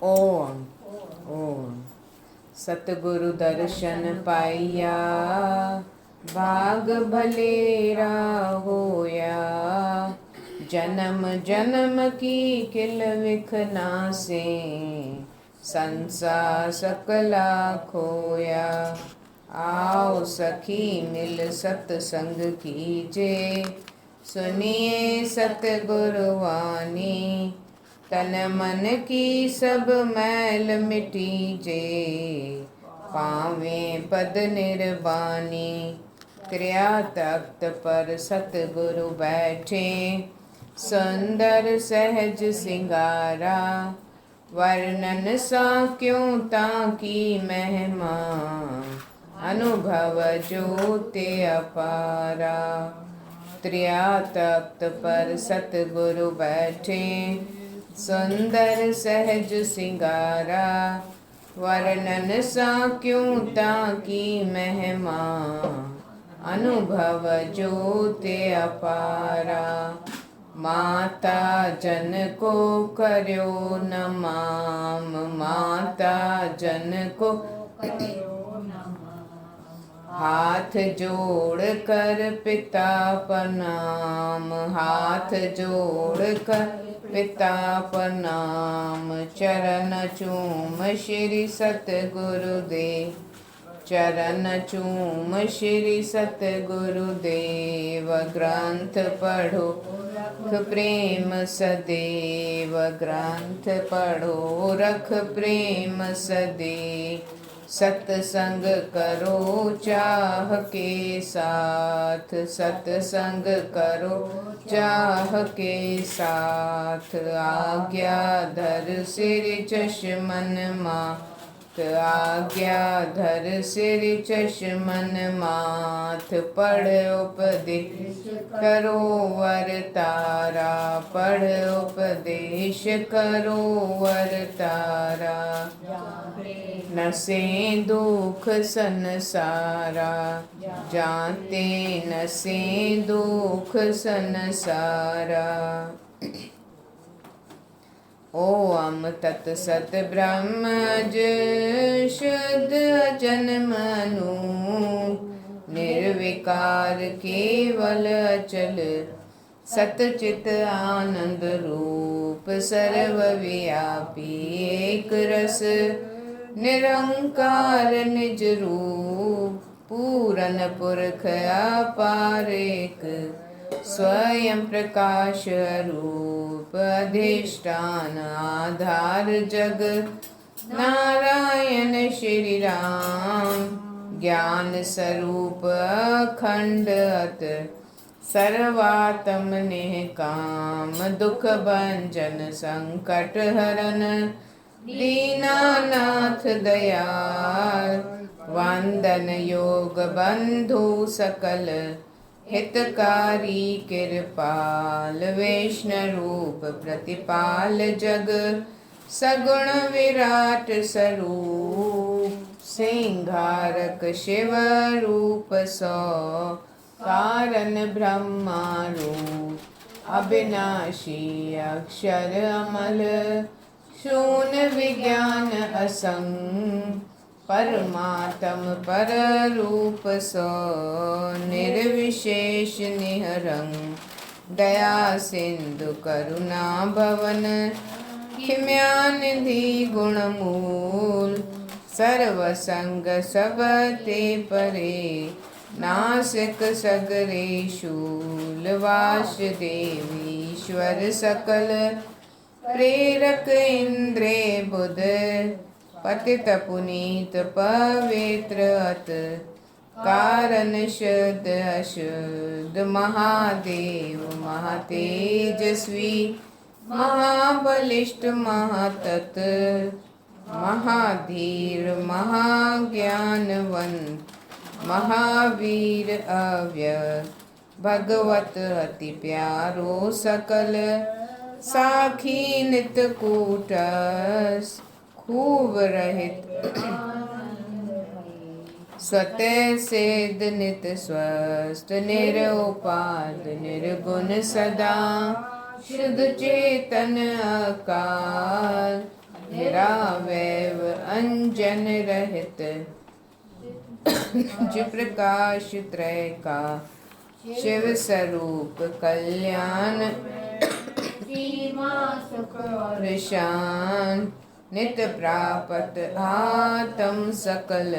ओम ओम। सतगुरु दर्शन पाइया, भाग भलेरा होया। जन्म जन्म की किल विख नासे, संसार सकला खोया। आओ सखी मिल सत्संग कीजे, सुनिए सतगुरु वाणी। तन मन की सब मैल मिटीजे, पावे पद निर्वाणी। क्रिया तख्त पर सतगुरु बैठे, सुंदर सहज सिंगारा। वर्णन सा क्यों ताकी महिमा, अनुभव ज्योति अपारा। त्रिया तख्त पर सतगुरु बैठे, सुंदर सहज सिंगारा। वर्णन सा क्यों ताकी महिमा, अनुभव ज्योति अपारा। माता जन को कर्यो नमाम, माता जन को हाथ जोड़ कर पिता प्रणाम, हाथ जोड़ कर पिता प्रणाम। चरण चूम श्री सतगुरु देव, चरण चूम श्री सतगुरु देव। ग्रंथ पढ़ो रख प्रेम सदैव, ग्रंथ पढ़ो रख प्रेम सदैव। सत्संग करो चाह के साथ, सत्संग करो चाह के साथ। आज्ञा धर सिर चश्मन माथ, आज्ञा धर सिर चश्मन माथ। पढ़ उपदेश करो वरतारा, पढ़ उपदेश करो वरतारा। नसे दुख संसारा, जानते नसे दुख संसारा। ओम तत्सत ब्रह्मज शुद्ध जन्मनु, निर्विकार केवल अचल। सतचित आनंद रूप सर्वव्यापी, एक रस निरंकार निज रूप। पूरन पुरख अपार एक, स्वयं प्रकाश रूप। अधिष्ठान आधार जग, नारायण श्री राम। ज्ञान स्वरूप अखंड अत, सर्वात्म निष्काम। दुख भंजन संकट हरन, दीनानाथ दयाल। वंदन योग बंधु सकल, हितकारी कृपाल। वैष्णव रूप प्रतिपाल जग, सगुण विराट स्वरूप। सिंहारक शिव रूप सो, कारण ब्रह्मा रूप। अविनाशी अक्षर अमल, शून्य विज्ञान असंग। परमात्म पर रूप सो, निर्विशेष निहरंग। दया सिंधु करुणा भवन, क्षिम्यानिधि गुणमूल। सर्वसंग सब ते परे, नासिक सगरे शूल। वासुदेव ईश्वर सकल, प्रेरक इंद्रे बुध। पतित पुनीत पवित्र अत, कारण शुद्ध अशुद्ध। महादेव महातेजस्वी, महाबलिष्ठ महातत। महाधीर महाज्ञानवंत, महावीर अव्यक्त। भगवत अति प्यारो सकल, साखी नित कूटस। खूब रहित स्वतः सिद्ध नित स्वस्थ। निरुपाद निर्गुण सदा, शुद्ध चेतन अकाल। निरावैव अंजन रहित निज प्रकाश त्रय का शिव स्वरूप कल्याण और शान नित प्रापत आत्म सकल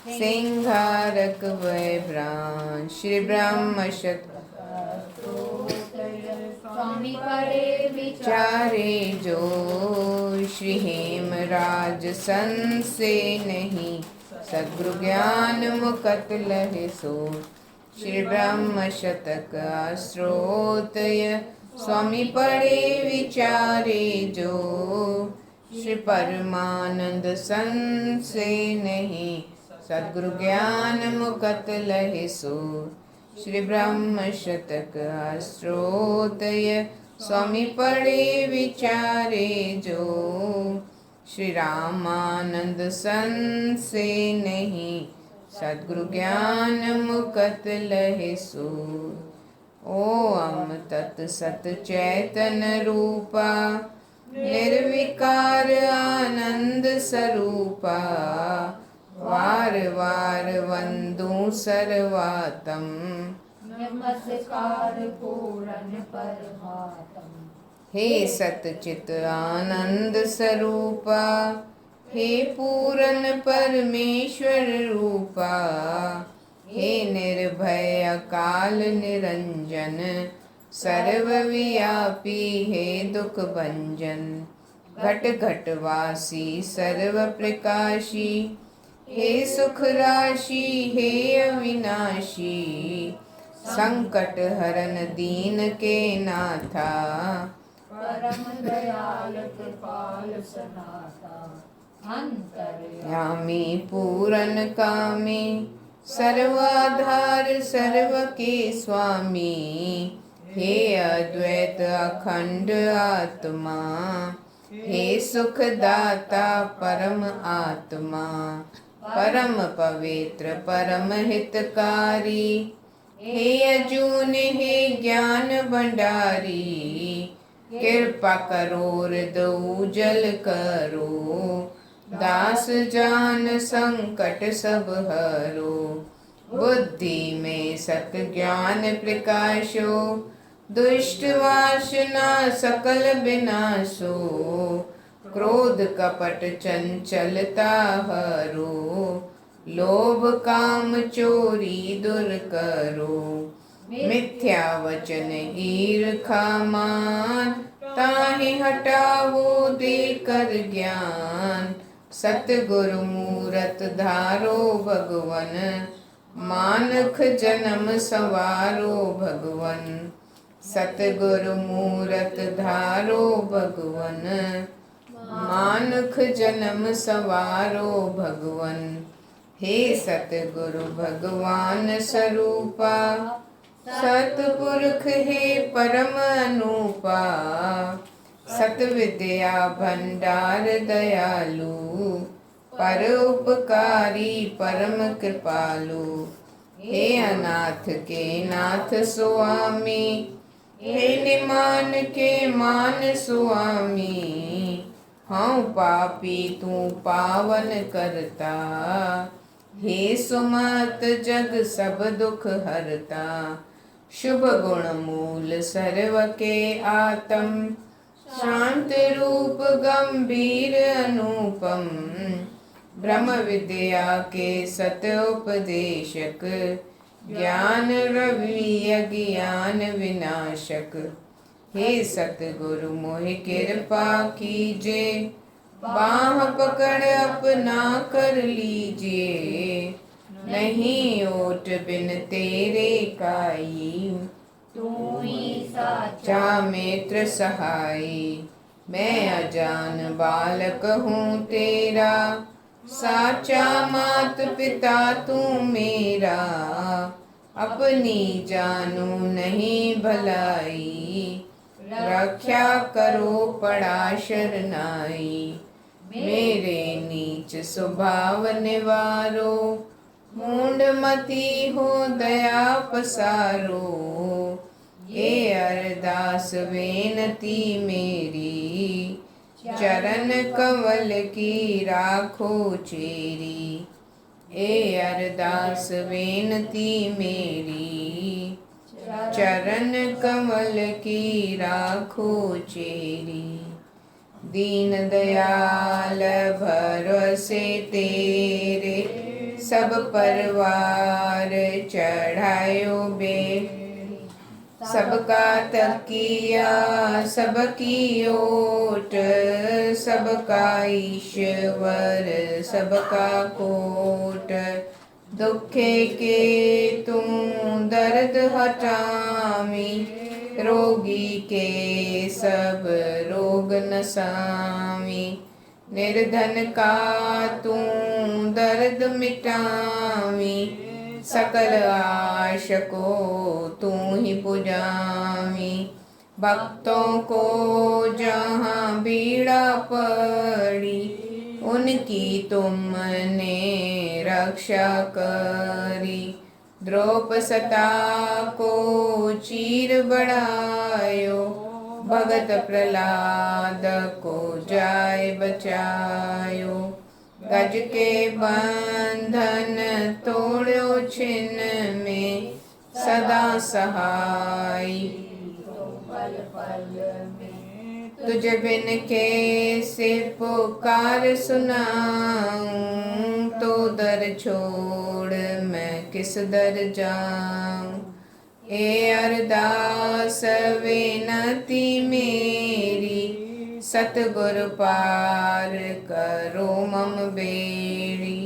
सिंहारक वै प्राण। श्री ब्रह्म शत स्वामी पड़े विचारे जो श्री हेमराज सन से नहीं सद्गुरु ज्ञान मुकत लहे सो। श्री ब्रह्म शतक स्रोतय स्वामी पड़े विचारे जो श्री परमानंद सन से नहीं सद्गुरु ज्ञान मुकत लहे सो। श्री ब्रह्म शतक स्रोतय स्वामी पड़े विचारे जो श्री रामानंद सन से नहीं सद्गुरु ज्ञान मुकत लहे सो। ओम तत् सत चैतन रूपा निर्विकार आनंद स्वरूपा वार वार वंदू सर्वातम नमस्कार पूर्ण परमात्म। हे सतचित आनंद स्वरूपा हे पूर्ण परमेश्वर रूपा हे निर्भय अकाल निरंजन सर्वव्यापी हे दुख भंजन घट घट वासी सर्व प्रकाशी हे सुख राशि हे अविनाशी संकट हरन दीन के नाथा परम दयाल कृपाल सनाथा यामी पूरन कामी सर्वाधार सर्व के स्वामी हे अद्वैत अखंड आत्मा हे सुख दाता परम आत्मा परम पवित्र परम हितकारी हे अजून हे ज्ञान भंडारी कृपा करो हृदय जल करो दास जान संकट सब हरो बुद्धि में सत ज्ञान प्रकाशो दुष्ट वासना सकल विनाशो क्रोध कपट चंचलता हरो लोभ काम चोरी दूर करो मिथ्या वचन ईर्खा मान ताहि हटावो देकर ज्ञान सतगुरु मूरत धारो भगवन मानख जन्म सवारो भगवन सतगुरु मूरत धारो भगवन मानख जन्म सवारो भगवन हे सतगुरु भगवान स्वरूपा सतपुरुष हे परम अनूपा सत विद्या भंडार दयालु पर उपकारी परम कृपालु हे अनाथ के नाथ स्वामी हे निमान के मान स्वामी हाँ पापी तू पावन करता हे सुमत जग सब दुख हरता शुभ गुण मूल सर्व के आत्म शांत रूप गंभीर अनुपम ब्रह्म विद्या के सत उपदेशक ज्ञान रवि अज्ञान विनाशक हे सतगुरु मोहि कृपा कीजे बाह पकड़ अपना कर लीजिए नहीं ओट बिन तेरे काई तू ही साचा मित्र सहाय मैं अजान बालक हूँ तेरा साचा मात पिता तू मेरा अपनी जानू नहीं भलाई रक्षा करो पड़ा शरनाई मेरे नीच स्वभाव निवारो मूंड मती हो दया पसारो ये अरदास बेनती मेरी चरण कमल की राखो चेरी। ए अरदास बेनती मेरी, चरण कमल की राखो चेरी। दीन दयाल भरोसे तेरे, सब परवार चढ़ायो बेड़ी। सबका तकिया सबकी ओट, सबका ईश्वर सबका कोट। दुखे के तुम दर्द हटामी, रोगी के सब रोग नसामी। निर्धन का तू दर्द मिटामी, सकल आश को तू ही पुजामी। भक्तों को जहाँ बीड़ा पड़ी, उनकी तुमने रक्षा करी। द्रौपसता को चीर बढ़ायो, भगत प्रहलाद को जाय बचायो। गज के बंधन तोड़ो छिन्न में, सदा सहाय पल पल में। तुझ बिन कैसे पुकार सुनाऊं, तो दर छोड़ मैं किस दर जाऊं। ए अरदास विनती मेरी, सतगुरु पार करो मम बेड़ी।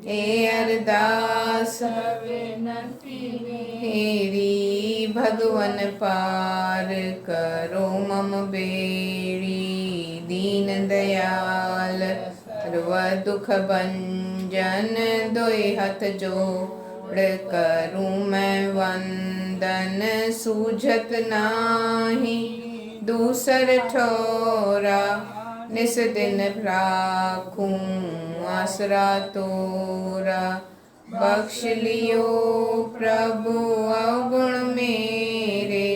ए अरदास विनती मेरी, भगवन पार करो मम बेड़ी। दीन दयाल सर्व दुख भंजन, दोए हथ जोड़ करूं मैं वंदन। सूझत नाही दूसर ठोरा, निस दिन राखूं आसरा तोरा। बख्श लियो प्रभु अवगुण मेरे,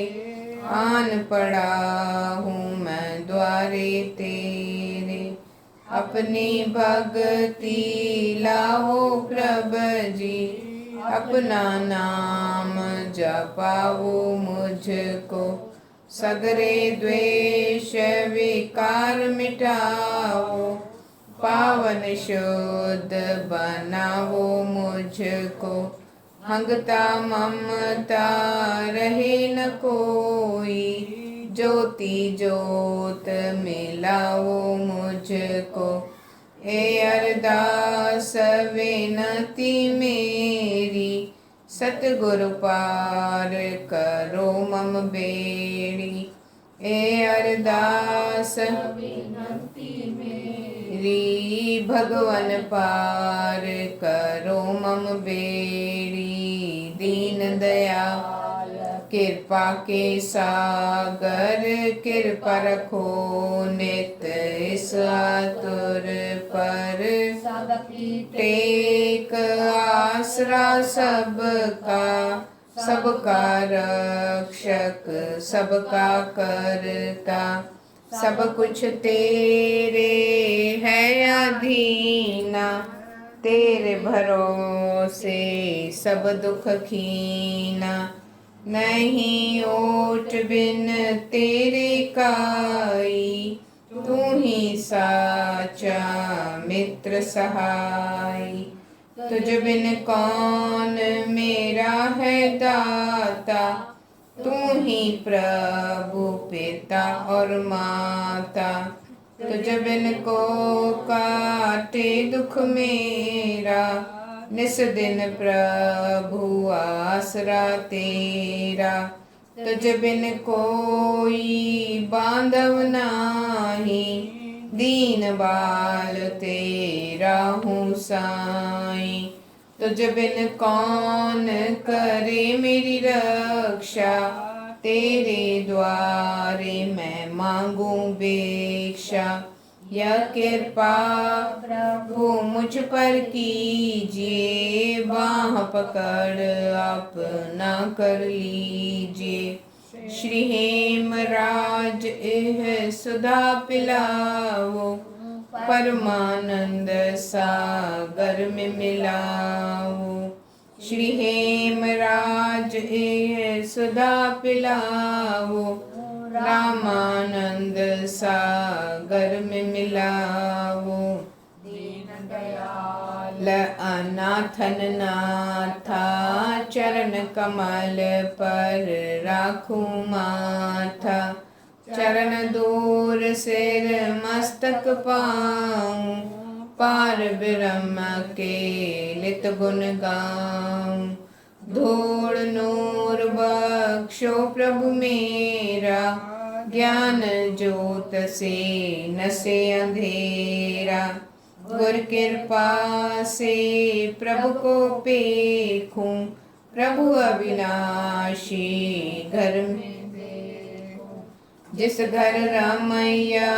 आन पड़ा हूँ मैं द्वारे तेरे। अपनी भक्ति लाओ प्रभु जी, अपना नाम जपाओ मुझको। सगरे द्वेष विकार मिटाओ, पावन शुद्ध बनाओ मुझको। हंगता ममता रहे न कोई, ज्योति ज्योत मिलाओ मुझको। ए अरदास विनती मेरी, सतगुरु पार करो मम बेड़ी। ए अरदास विनती मेरी, भगवन पार करो मम बेड़ी। दीन दयाल कृपा के सागर, कृपा रखो नित इस आतुर पर। सबकी टेक आसरा सबका, सबका रक्षक सबका करता। सब कुछ तेरे है अधीना, तेरे भरोसे सब दुख कीना। नहीं ओट बिन तेरे काई, तू ही साचा मित्र सहाय। तुझ बिन कौन मेरा है दाता, तू ही प्रभु पिता और माता। तुझ बिन को काटे दुख मेरा, निस दिन प्रभु आसरा तेरा। तुझ बिन कोई बांधव नाही, दीन बाल तेरा हूँ साईं। तुझ बिन कौन करे मेरी रक्षा, तेरे द्वारे मैं मांगू भिक्षा। यह कृपा प्रभु मुझ पर कीजिए, बाह पकड़ अपना कर लीजिए। श्री हेमराज एह सुधा पिलाओ, परमानंद सागर में मिलाओ। श्री हेमराज एह सुधा पिलाओ, रामानंद सागर में मिलाओ। दीन दयाल अनाथन नाथा, चरण कमल पर राखूं माथा। चरण दूर सिर मस्तक पाऊं, पार ब्रह्म के लित गुण गाऊं। धूड़ नूर बख्शो प्रभु मेरा, ज्ञान ज्योत से नसे अंधेरा। गुर कृपा से प्रभु को पेखूं, प्रभु अविनाशी घर में देखूं। जिस घर रामैया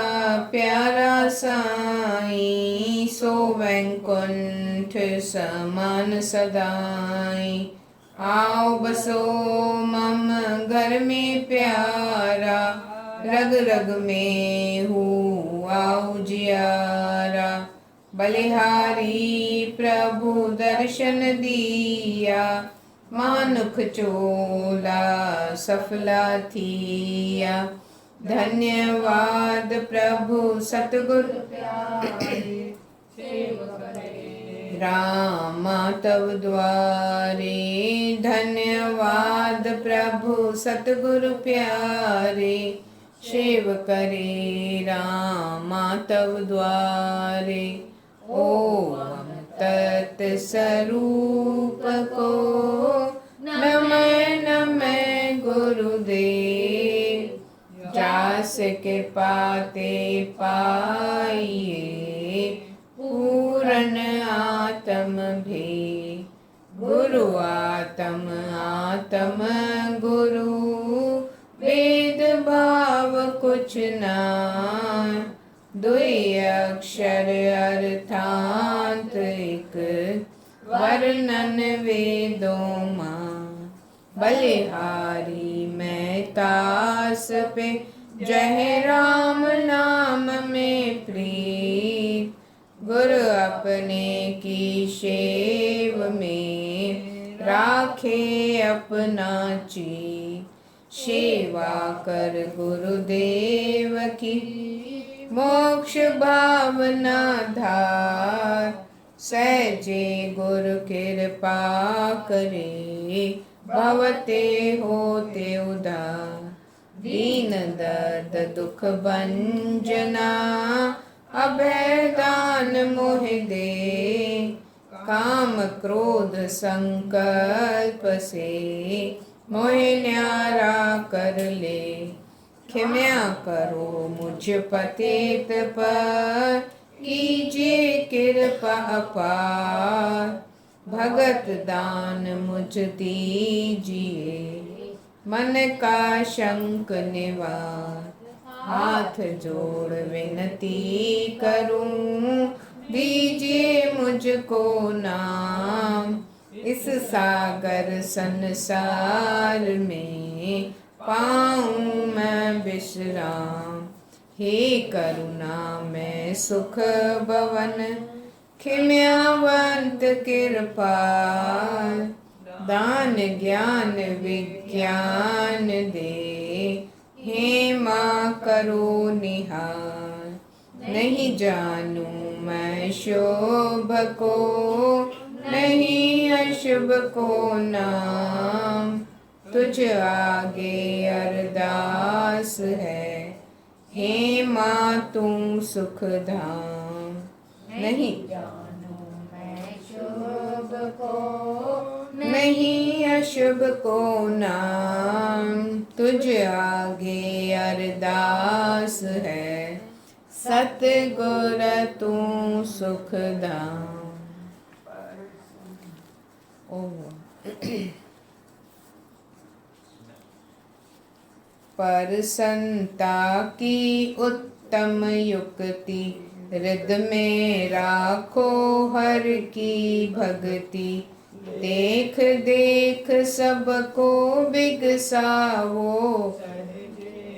प्यारा साईं, सो वैकुंठ समान सदाई। आओ बसो मम घर में प्यारा, रग रग में हुआ उजियारा। बलिहारी प्रभु दर्शन दिया, मानुख चोला सफला थिया। धन्यवाद प्रभु सतगुरु प्यारे, सेव करे रामा तव द्वारे। धन्यवाद प्रभु सतगुरु प्यारे, सेव करे रामा तव द्वारे। ओम तत्स्वरूप को नमः नमः गुरुदेव, जास कृपा ते पाइए पूरन आत्म भेद। गुरु आत्म आत्म गुरु, वेद भाव कुछ नाय। दुई अक्षर अर्थांत एक, वर्णन वेदों मां। बलिहारी मैं तास पे, जय राम नाम में प्रीत। गुरु अपने की सेव में, राखे अपना चित। सेवा कर गुरुदेव की, मोक्ष भावना धार। सहजे गुरु कृपा करे, भवते होते उधार। दीन दर्द दुख भंजना, अभय दान मोह दे। काम क्रोध संकल्प से, मोह न्यारा कर ले। क्षमा करो मुझ पतित पर, कीजिए कृपा अपार। भगत दान मुझ दीजिए, मन का शंक निवार। हाथ जोड़ विनती करूं, दीजिए मुझको नाम। इस सागर संसार में, पाऊं मैं विश्राम। हे करुणा मैं सुख भवन, क्षमावंत कृपाल। दान ज्ञान विज्ञान दे, हे माँ करो निहार। नहीं जानू मैं शुभ को, नहीं अशुभ को नाम। तुझ आगे अरदास है, हे माँ तू सुख धाम। नहीं जानू मैं शुभ को, नहीं अशुभ को नाम। तुझ आगे अरदास है, सतगुर तू सुख धाम। पर संता की उत्तम युक्ति, हृदय में राखो हर की भक्ति। देख देख सबको बिगसावो,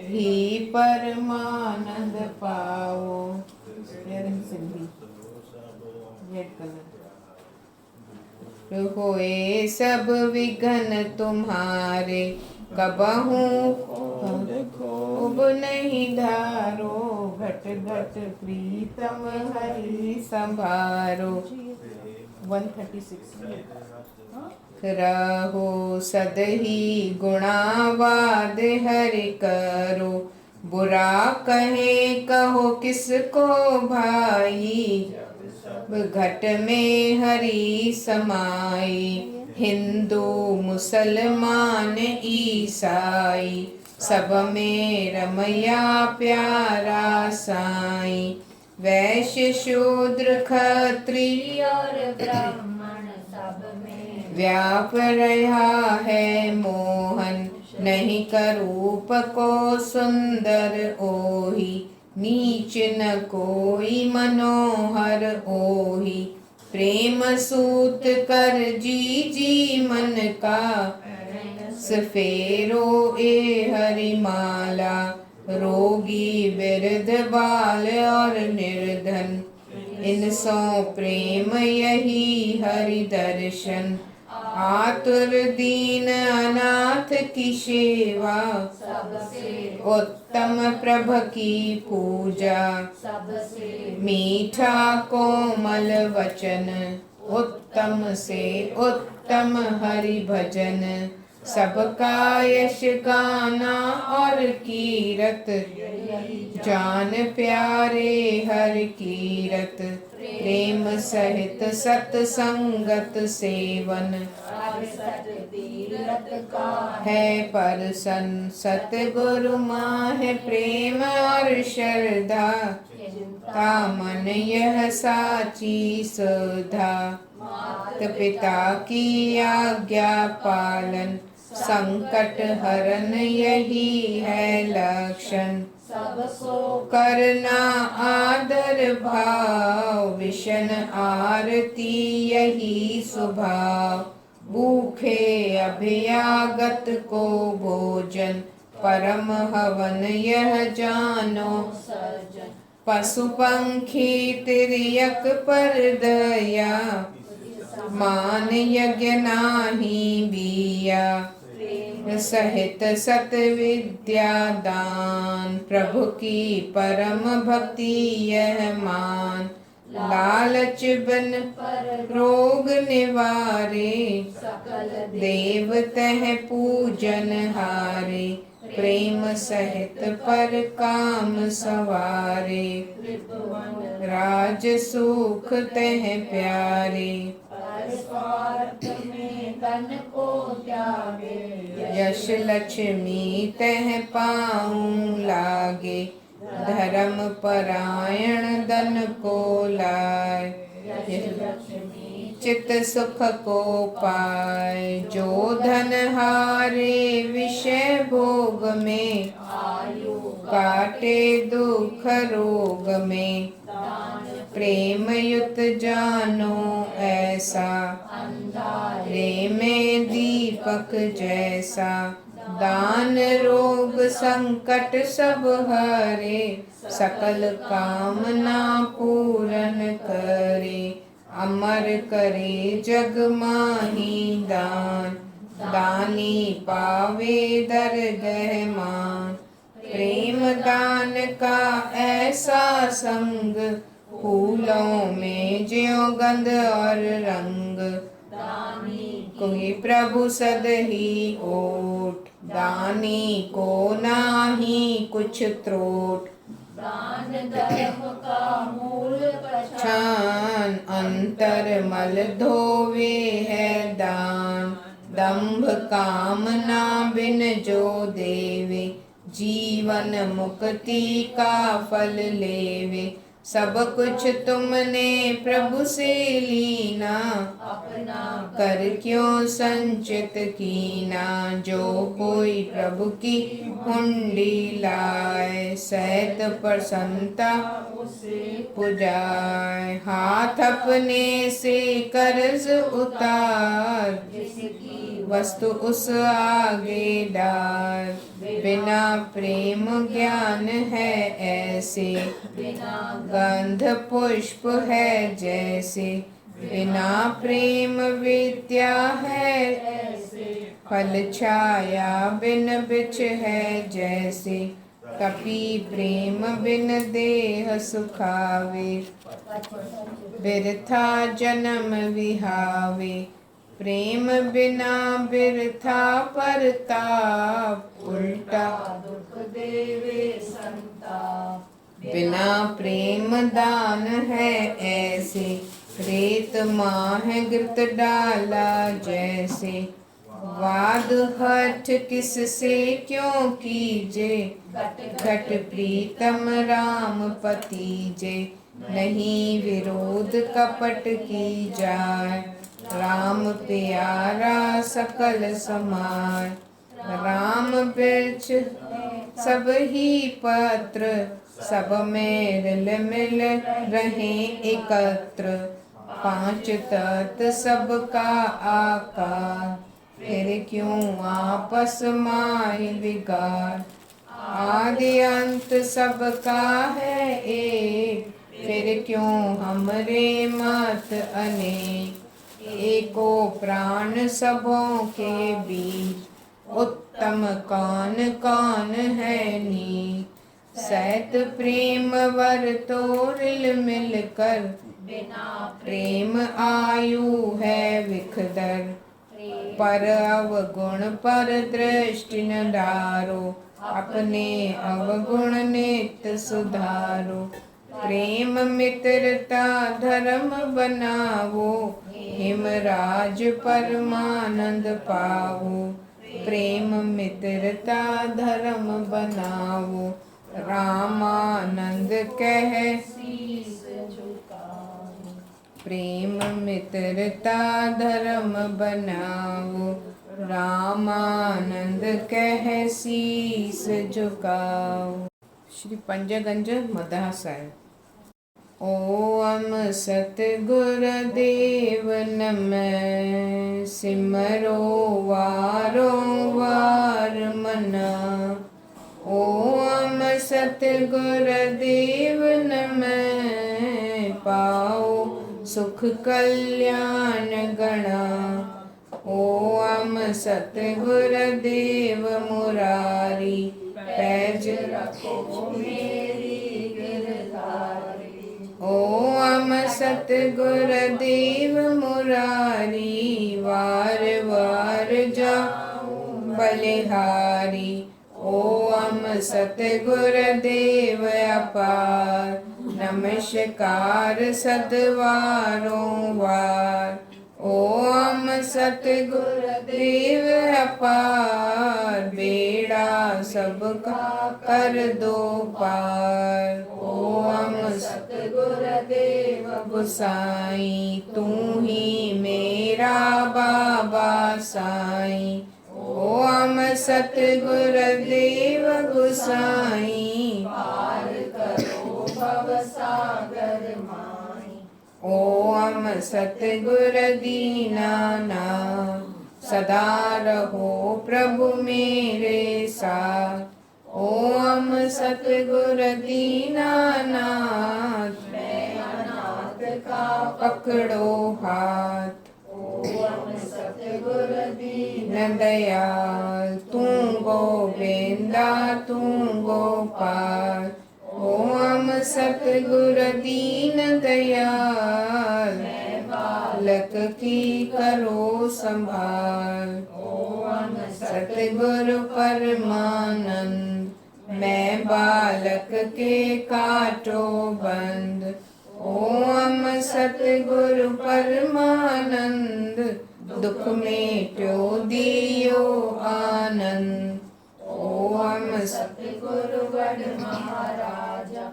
ही परमानंद पाओ। होए सब विघ्न तुम्हारे, कबहू खूब नहीं धारो, घट घट प्रीतम हरि संभारो। 136 रहो सदही गुणावाद हरि करो, बुरा कहे कहो किसको भाई, घट में हरि समाई। हिंदू मुसलमान ईसाई, सब में रमया प्यारा साई। वैश्य शूद्र खत्रिय और ब्राह्मण सब में व्याप रहा है मोहन, नहीं करूप को सुंदर ओही, नीच न कोई मनोहर ओही। प्रेम सूत कर जी जी मन का, सफेरो ए हरिमाला। रोगी वृद्ध बाल और निर्धन, इनसो प्रेम यही हरि दर्शन। आतुर दीन अनाथ की सेवा, सबसे उत्तम प्रभ की पूजा। सबसे मीठा कोमल वचन, उत्तम से उत्तम हरि भजन। सबका यश गाना और कीरत, जान प्यारे हर कीरत। प्रेम सहित सत्संगत सेवन, तीरथ का है परसन। सतगुरु माह प्रेम और श्रद्धा, ता मन यह साची सुधा। मात पिता की आज्ञा पालन, संकट हरन यही है लक्षण। सबको करना आदर भाव, विशन आरती यही स्वभाव। भूखे अभ्यागत को भोजन, परम हवन यह जानो सर्जन। पशु पंखी तिर्यक पर दया, मान यज्ञ नाही बिया। सहित सत विद्या दान, प्रभु की परम भक्ति यह मान। लालच बन रोग निवारे, सकल देव तह पूजन हारे। प्रेम सहित पर काम सवारे, राज सुख तह प्यारे। स्वार्थ में धन को त्यागे, यश लक्ष्मी तह पाऊं लागे। धर्म परायण धन को लाए, चित सुख को पाए। जो धन हारे विषय भोग में, आयु काटे दुख रोग में। प्रेम युत जानो ऐसा, अंधारे में दीपक जैसा। दान रोग संकट सब हरे, सकल कामना पूरन करे। अमर करे जग माही दान, दानी पावे दरगह मान। प्रेम दान का ऐसा संग, फूलों में ज्यों गंध और रंग। कोई प्रभु सद ही ओट, दानी को नाही कुछ त्रोट। दान धर्म का मूल छान अंतर मल धोवे है दान। दंभ कामना बिन जो देवे, जीवन मुक्ति का फल लेवे। सब कुछ तुमने प्रभु से लीना, अपना कर क्यों संचित कीना। जो कोई प्रभु की हुंडी लाए, सहत प्रसन्नता उसे पुजाए। हाथ अपने से कर्ज उतार, जिसकी वस्तु उस आगे डाल। बिना प्रेम ज्ञान है ऐसे, बिना गंध पुष्प है जैसे। बिना प्रेम विद्या है ऐसे, फल छाया बिन बिछ है जैसे। कपि प्रेम बिन देह सुखावे, बिरथा जन्म विहावे। प्रेम बिना बिरथा परताप, उल्टा दुख देवे संताप। बिना प्रेम दान है ऐसे, रेत माह घृत डाला जैसे। वाद हठ किस से क्यों कीजे, घट प्रीतम राम पतीजे। नहीं विरोध कपट की जाय, राम प्यारा सकल समाय। राम वृक्ष सब ही पत्र, सब में रिल मिल रहे एकत्र। पांच तत्व सबका आकार, फिर क्यों आपस माय विगार। आदि अंत सबका है एक, फिर क्यों हमरे मत अनेक। एको प्राण सबों के बीच, उत्तम कौन कौन है नीच। सैत प्रेम वर तो रिल मिल कर, बिना प्रेम आयु है विखदर। पर अवगुण पर दृष्टि न डारो, अपने अवगुण नित्य सुधारो। प्रेम मित्रता धर्म बनावो, हिमराज परमानंद पावो। प्रेम मित्रता धर्म बनावो, रामानंद कह शीस झुकाओ। प्रेम मित्रता धर्म बनाओ, रामानंद कह शीस झुकाओ। श्री पंजगंज मदाह साहिब। ओम सतगुरुदेव नमः, सिमरो वारो वार मना। ओम सतगुरुदेव नमः, पाओ सुख कल्याण गणा। ओम सतगुरुदेव मुरारी, पैज रखो मेरी गिरधारी। ओम सतगुरुदेव मुरारी, वार वार जाऊं बलिहारी। ओम सतगुरुदेव अपार, नमस्कार सद्वारों वार। ओम सतगुरुदेव अपार, बेड़ा सबका कर दो पार। ओम सतगुरुदेव गोसाई, तू ही मेरा बाबा साईं। ओम सतगुरुदेव गोसाई, पार करो भव सागर माई। ओम सतगुरु दीनानाथ, सदा रहो प्रभु मेरे साथ। ओम सतगुरु दीनानाथ, मैं अनाथ का पकड़ो हाथ। ओम सतगुरु दीन न दयाल तू गोविंदा तू गोपाल। ओम सतगुरु दीन दयाल, बालक की करो संभाल। ओम सतगुरु परमानंद, मैं बालक के काटो बंद। ओम सतगुरु परमानंद, दुख मेट्यो दियो आनंद। ओम सतगुरु बड़ महाराजा,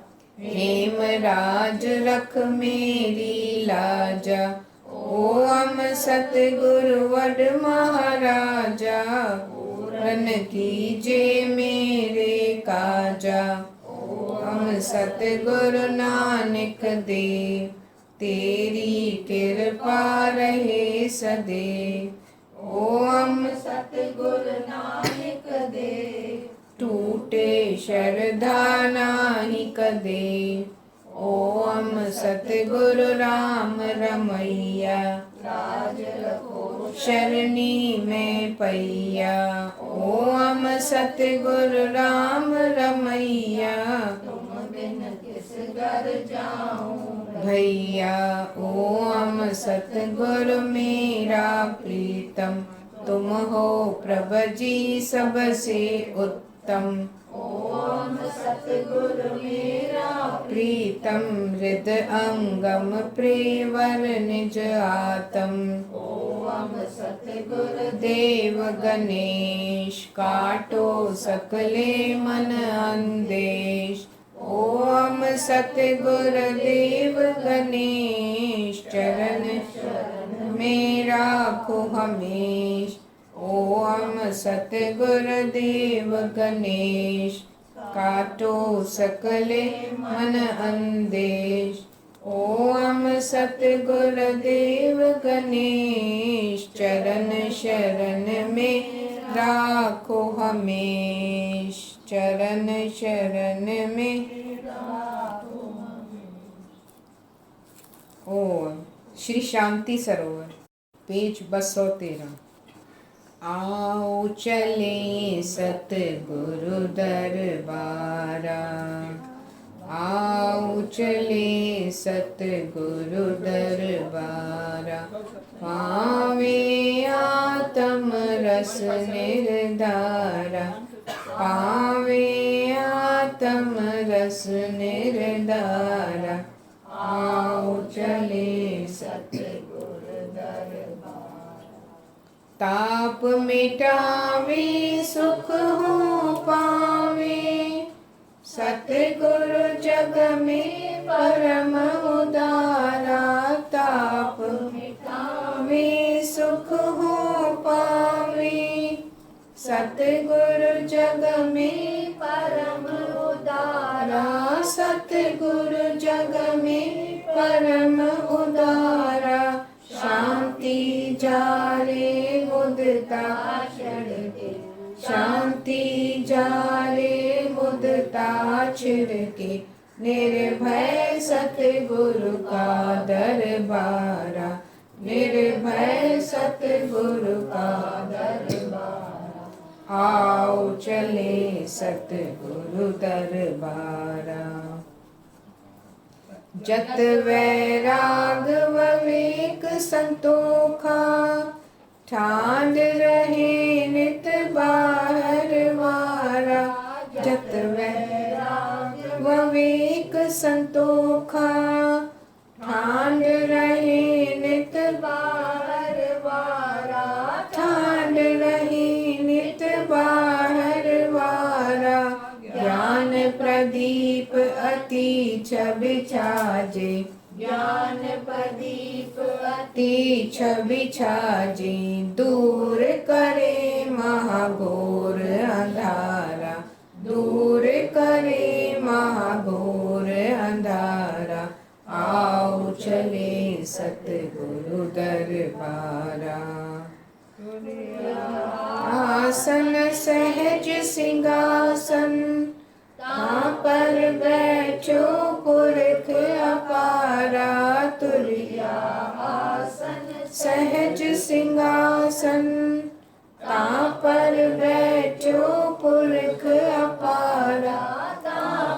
हेमराज रख मेरी लाजा, ओम सतगुरु वड महाराजा, पूरन कीजे मेरे काजा। ओम सतगुरु नानक देव, तेरी कृपा रहे सदैव। ओम सतगुरु नानक देव, टूटे श्रद्धा नाही कदे। ओम सतगुरु राम रमैया, लाज रखो शरणी में पैया। ओम सतगुरु राम रमैया, तुम बिन किस घर जाऊं भैया। ओम सतगुरु मेरा प्रीतम, तुम हो प्रभु जी सबसे उत्तम। ओम सतगुरु मेरा प्रीतम हृद अंगम प्रेवर निज आतम। ओम सतगुरु देव गणेश काटो सकले मन अंदेश। ओम सतगुरु देव गणेश, चरण में राखो हमेश। ओम सतगुरु देव गणेश, काटो सकले मन अंदेश। ओम सतगुरु देव गणेश, चरण शरण में राखो हमेश। चरण शरण में। और श्री शांति सरोवर पेज 213। आओ चले सतगुरु दरबारा, आओ चले सतगुरु दरबारा। पावे आत्म रस निर्धारा, पावे आत्म रस निर्धारा। आओ चले सतगुरु दरबार, ताप मिटावे सुख हो पावे। सतगुरु जग में परम उदारा, ताप मिटावे सुख हो पावे। सतगुरु जग में परम उदारा, सतगुरु जग में परम उदारा। शांति जारे मुदता छिड़के, शांति जारे मुदता छिड़के। निर्भय सतगुरु का दरबारा, निर्भय सतगुरु का दरबार। आओ चले सतगुरु दरबारा। जत वैराग विवेक संतोखा, ठान रहे नित बाहर वारा। जत वैराग विवेक संतोखा, ठान रहे नित बाहर वारा, ठान रहे नित बाहर वारा। ज्ञान प्रदीप अति छवि छाजे, ज्ञान प्रदीप अति छवि छाजे। दूर करे महाघोर अंधारा, दूर करे महाघोर अंधारा। आओ चले सतगुरु दरबारा। आसन सहज सिंहासन, ता पर बैठो पुरख अपारा। तुरिया आसन सहज सिंहासन, ता पर बैठो पुरख अपारा।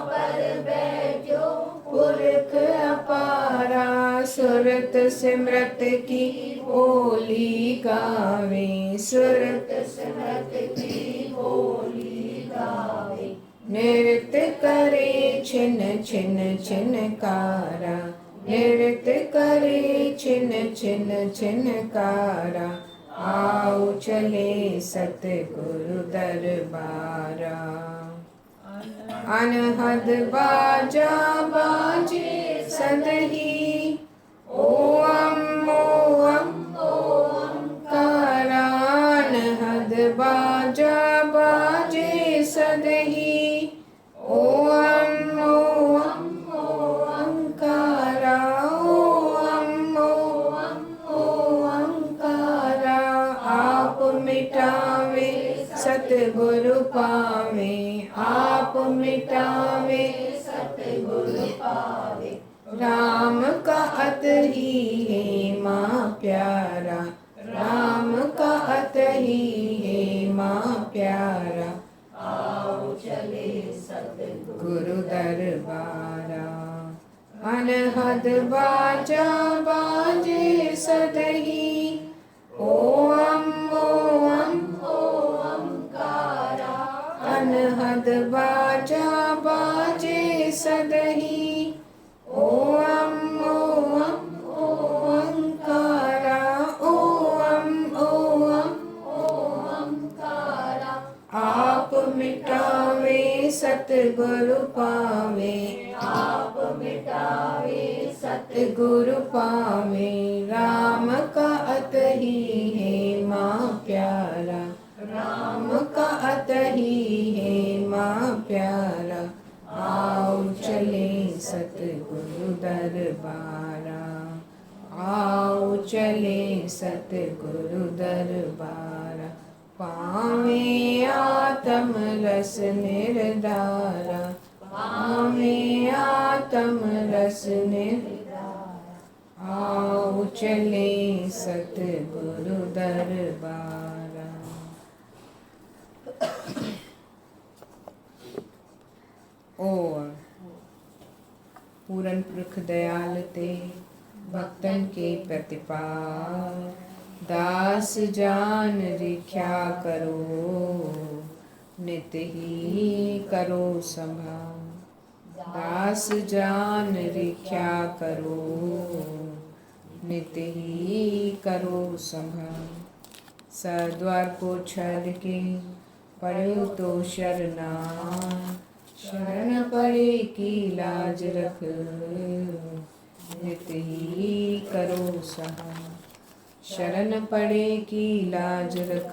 पर बैठो पुरख अपारा। सुरत सिमरत की बोली गावे, सुरत सिमरत की बोली गावे। नृत्य करे छिन छिन छिनकारा, नृत्य करे छिन छिन छिनकारा। आओ चले सतगुरु दरबारा। अनहद बाजा बाजे सदही ओम ओंकारा अनहद बाजा बाजे सदही ओम ओंकारा ओंकारा आप मिटावे सतगुरु पावे आप मिटावे सतगुरु पावे राम का अत ही है माँ प्यारा राम का अत ही है माँ प्यारा आओ चले सतगुरु गुरु दरबारा अनहद बाजा बाजे सदही ओम ओंकारा अनहद बाजा बाजे सदही ओम ओंकारा ओम ओंकारा आप मिटावे सतगुरु पावे आप मिटावे सतगुरु पावे राम का अत ही है माँ प्यारा राम का अत ही है माँ प्यारा आओ चले सतगुरु दरबारा आओ चले सतगुरु दरबारा पावे आत्म रस निर्धारा पावे आत्म रस निर्धारा आओ चले सतगुरु दरबारा। और पूरन पुरख दयाल ते भक्तन के प्रतिपाल दास जान रिख्या करो नित ही करो संभाल दास जान रिख्या करो नित ही करो संभाल सद्वार को छल के पढ़ो तो शरणा शरण पड़े की लाज रख नित ही करो सहाय शरण पड़े की लाज रख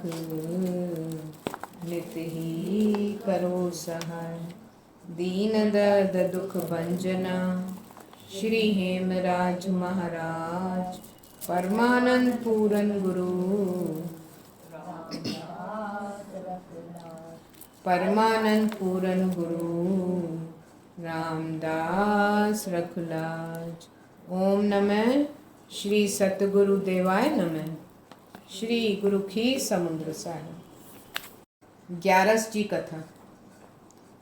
नित ही करो सहाय दीन दर्द दुख भंजना श्री हेमराज महाराज परमानंद पूरन गुरु परमानंद पूरन गुरु रामदास रखुलाज। ओम नमः श्री सतगुरु देवाय नमः। श्री गुरु खीर समुद्र साहिब। 11 जी कथा।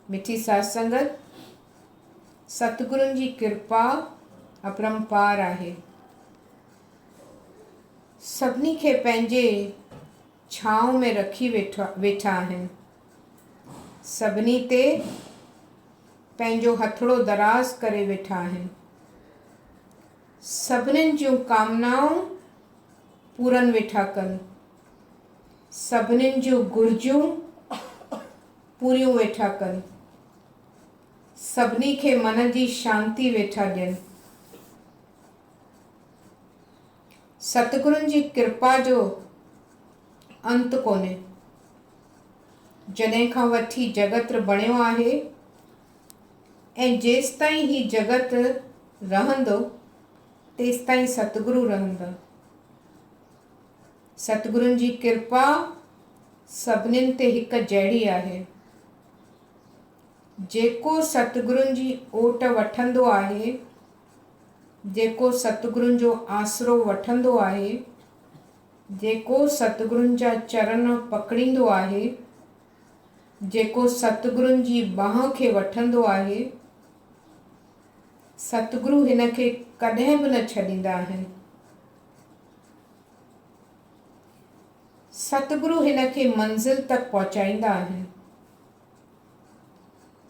मिठी साध संगत, सतगुरुनि जी कृपा अपरंपार आहे। सभिनी खे पंहिंजे छांव में रखी वेठा आहिनि। सभिनी ते पंहिंजो हथड़ो दराज़ करे वेठा आहिनि। सभिनीनि जूं कामनाऊं पूरन वेठा कनि। सभिनीनि जूं घुरिजूं पूरियूं वेठा कनि। सभिनी खे मन जी शांती वेठा ॾियनि। सतगुरुनि जी कृपा जो अंत कोन्हे। जॾहिं खां वठी जगत बणियो आहे ऐं जेसिताईं ही जगत रहंदो तेसिताईं सतगुरु रहंदा। सतगुरुनि जी कृपा सभिनीनि ते हिकु जहिड़ी आहे। जेको सतगुरुनि जी ओट वठंदो आहे, जेको सतगुरुनि जो आसरो वठंदो आहे, जेको सतगुरुनि जा चरण पकड़ींदो आहे, जेको सतगुरुनि जी बाह खे वठंदो आहे, सतगुरु हिन खे कॾहिं बि न छॾींदा आहिनि। सतगुरु हिन खे मंज़िल तक पहुचाईंदा आहिनि।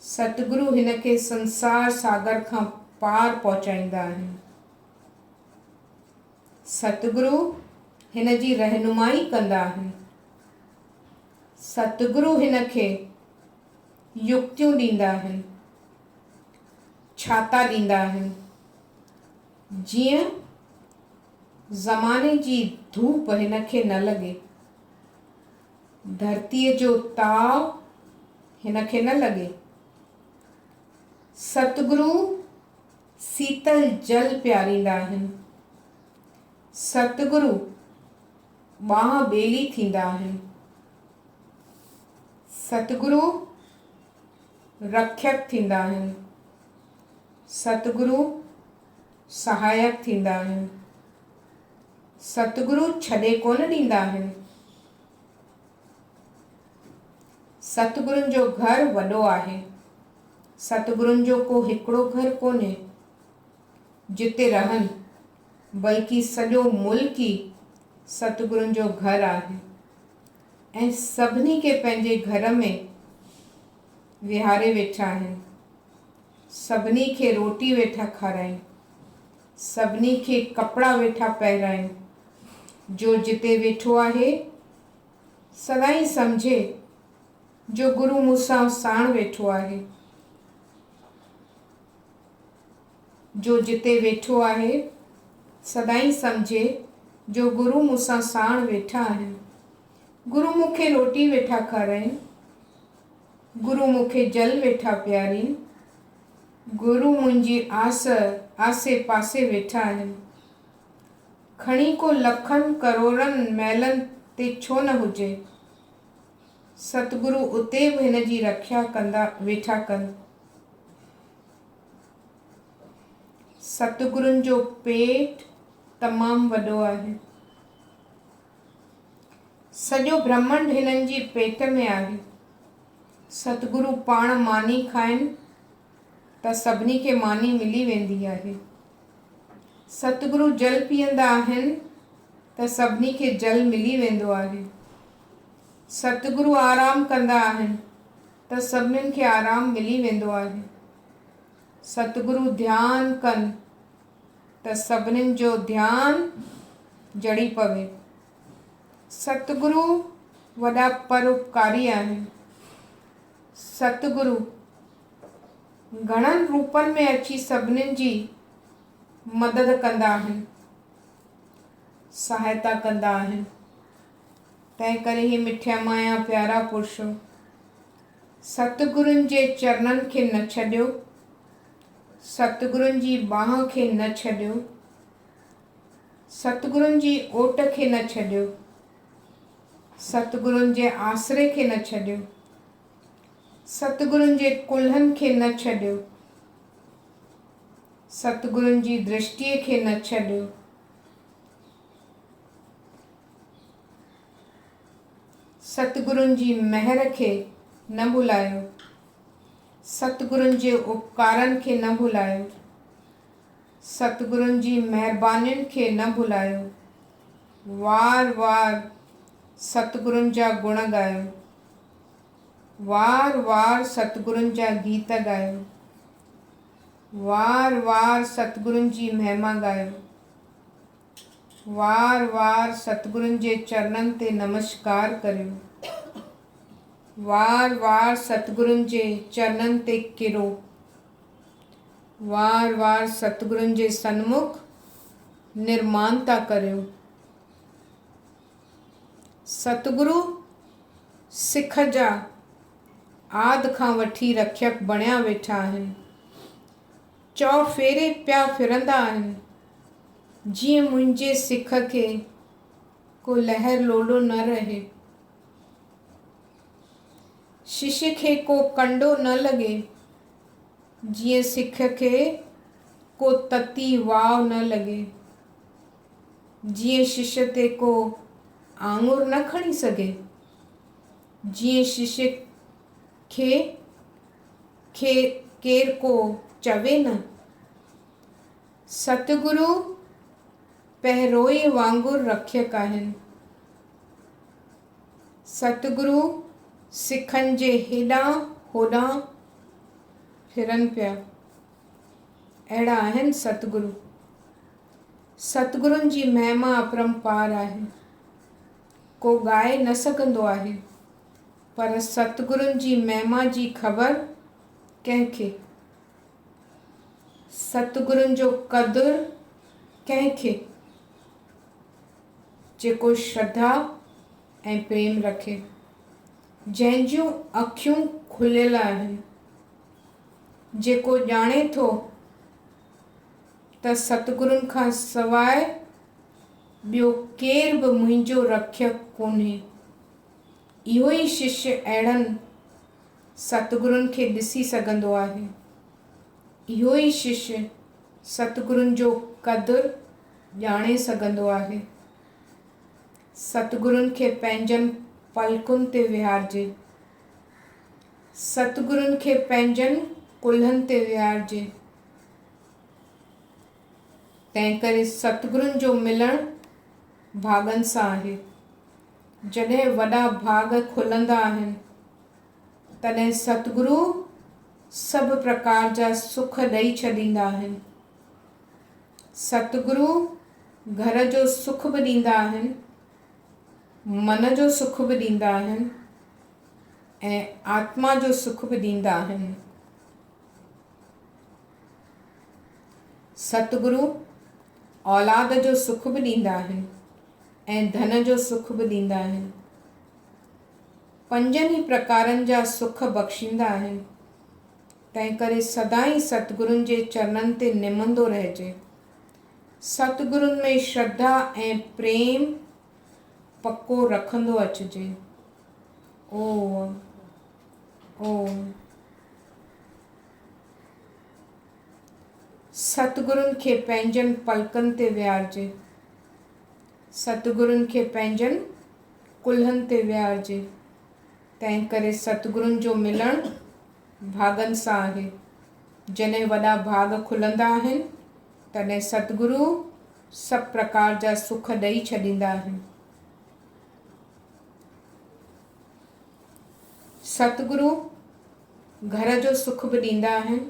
सतगुरु हिन खे संसार सागर खां पार पहुचाईंदा आहिनि। सतगुरु हिन जी रहनुमाई कंदा आहिनि। सतगुरु हिन खे युक्तियूं ॾींदा आहिनि, छाता ॾींदा आहिनि, जीअं ज़माने जी धूप हिन खे न लॻे, धरतीअ जो ताव हिन खे न लॻे। सतगुरु शीतल जल पियारींदा आहिनि, सतगुरु बांह ॿेली थींदा आहिनि, सतगुरु रक्षक थींदा आहिनि, सतगुरु सहायक थींदा आहिनि, सतगुरु छॾे कोन ॾींदा आहिनि। सतगुरुनि जो घर वॾो आहे, सतगुरुनि जो को हिकिड़ो घर कोन्हे जिते रहनि, बल्कि सॼो मुल्क ई सतगुरुनि जो घर आहे ऐं सभिनी खे पंहिंजे घर में विहारे वेठा आहिनि, सभिनी खे रोटी वेठा खाराइनि, सभिनी खे कपिड़ा वेठा पहिराइनि। जो जिते वेठो आहे सदाईं सम्झे जो गुरु मूंसां साण वेठो आहे, जो जिते वेठो आहे सदाईं सम्झे जो गुरु मूंसां साण वेठा आहिनि। गुरु मूंखे रोटी वेठा खाराइनि, गुरु मूंखे जल वेठा पियारीनि, गुरु मुंहिंजी आसे पासे वेठा आहिनि। खणी को लखनि करोड़नि मैलनि ते छो न हुजे, सतगुरु उते बि हिन जी रक्षा कंदा वेठा कनि। सतगुरुनि जो पेट तमामु वॾो आहे, सॼो ब्रह्मंड हिननि जी पेट में आहे। सतगुरु पाण मानी खाइनि त सभिनी खे मानी मिली वेंदी आहे, सतगुरु जल पीअंदा आहिनि त सभिनी खे जल मिली वेंदो आहे, सतगुरु आराम कंदा आहिनि त सभिनीनि खे आराम मिली वेंदो आहे, सतगुरु ध्यान कनि त सभिनीनि जो ध्यानु जड़ी पवे। सतगुरु वॾा परोपकारी आहिनि, सतगुरु घणनि रूपनि में अची सभिनीनि जी मदद कंदा आहिनि, सहायता कंदा आहिनि। तंहिं करे ही मिठिया माया प्यारा पुरुषो, सतगुरुनि जे चरणनि खे न छॾियो, सतगुरुनि जी बांह खे न छॾियो, सतगुरुनि जी ओट खे न छॾियो, सतगुरुनि जे आसरे खे न छॾियो, सतगुरुनि जे कुल्हनि खे न छॾियो, सतगुरुनि जी दृष्टिअ खे न छॾियो, सतगुरुनि जी महर खे न भुलायो, सतगुरुनि जे उपकारनि खे न भुलायो, सतगुरुनि जी महिरबानियुनि खे न भुलायो। वार वार सतगुरुनि जा गुण ॻायो, वार वार सतगुरुनि जा गीत ॻायो, वार वार सतगुरुनि जी महिमा ॻायो, वार वार सतगुरुनि जे चरणनि ते नमस्कार करियो, वार वार सतगुरुनि जे चरणनि ते किरो, वार वार सतगुरुनि जे सन्मुख निर्मानता करियो। सतगुरु सिख जा आदि खां वठी रक्षक बणिया वेठा आहिनि, चौफेरे पिया फिरंदा आहिनि, जीअं मुंहिंजे सिख खे को लहर लोॾो न रहे, शिष्य खे को कंडो न लॻे, जीअं सिख खे को तती वाव न लॻे, जीअं शिष्य ते को आङुर न खणी सघे, जीअं शिष्य खे केर को चवे न। सतगुरु पहिरोई वांगुरु रक्षक आहिनि, सतगुरु सिखनि जे हेॾां होॾां फिरनि पिया, अहिड़ा आहिनि सतगुरु। सतगुरुनि जी महिमा अपरंपार आहे, को ॻाए न सघंदो आहे, पर सतगुरुनि जी महिमा जी ख़बर कंहिंखे, सतगुरुनि जो क़दुरु कंहिंखे, जेको श्रद्धा ऐं प्रेम रखे, जंहिंजूं अखियूं खुलियल आहिनि, जेको ॼाणे थो त सतगुरुनि खां सवाइ ॿियो केर बि मुंहिंजो रखियक कोन्हे। इहो ई शिष्य अहिड़नि सतगुरुनि खे ॾिसी सघंदो आहे। इहो ई शिष्य सतगुरुनि जो क़दुरु ॼाणे सघंदो आहे। सतगुरुनि खे पंहिंजनि पलकुनि ते विहारिजे, सतगुरुनि खे पंहिंजनि कुल्हनि ते विहारिजे। तंहिं करे सतगुरुनि जो मिलणु भाॻनि सां आहे। जॾहिं वॾा भाॻ खुलंदा आहिनि तॾहिं सतगुरु सभु प्रकार जा सुख ॾेई छॾींदा आहिनि। सतगुरु घर जो सुख बि ॾींदा आहिनि, मन जो सुख बि ॾींदा आहिनि ऐं आत्मा जो सुख बि ॾींदा आहिनि। सतगुरु औलाद जो सुख बि ॾींदा आहिनि ऐं धन जो सुख बि ॾींदा आहिनि। पंजनि ई प्रकारनि जा सुख बख़्शींदा आहिनि। तंहिं करे सदाईं सतगुरुनि जे चरणनि ते निमंदो रहिजे। सतगुरुनि में श्रद्धा ऐं प्रेम पको रखंदो अचिजे। ओम ओम। सतगुरुनि खे पंहिंजनि पलकनि ते विहारिजे, सतगुरुनि खे पंहिंजनि कुल्हनि ते विहारिजे। तंहिं करे सतगुरुनि जो मिलणु भाॻनि सां आहे। जॾहिं वॾा भाॻ खुलंदा आहिनि तॾहिं सतगुरु सभु प्रकार जा सुख ॾेई छॾींदा आहिनि। सतगुरु घर जो सुख बि ॾींदा आहिनि,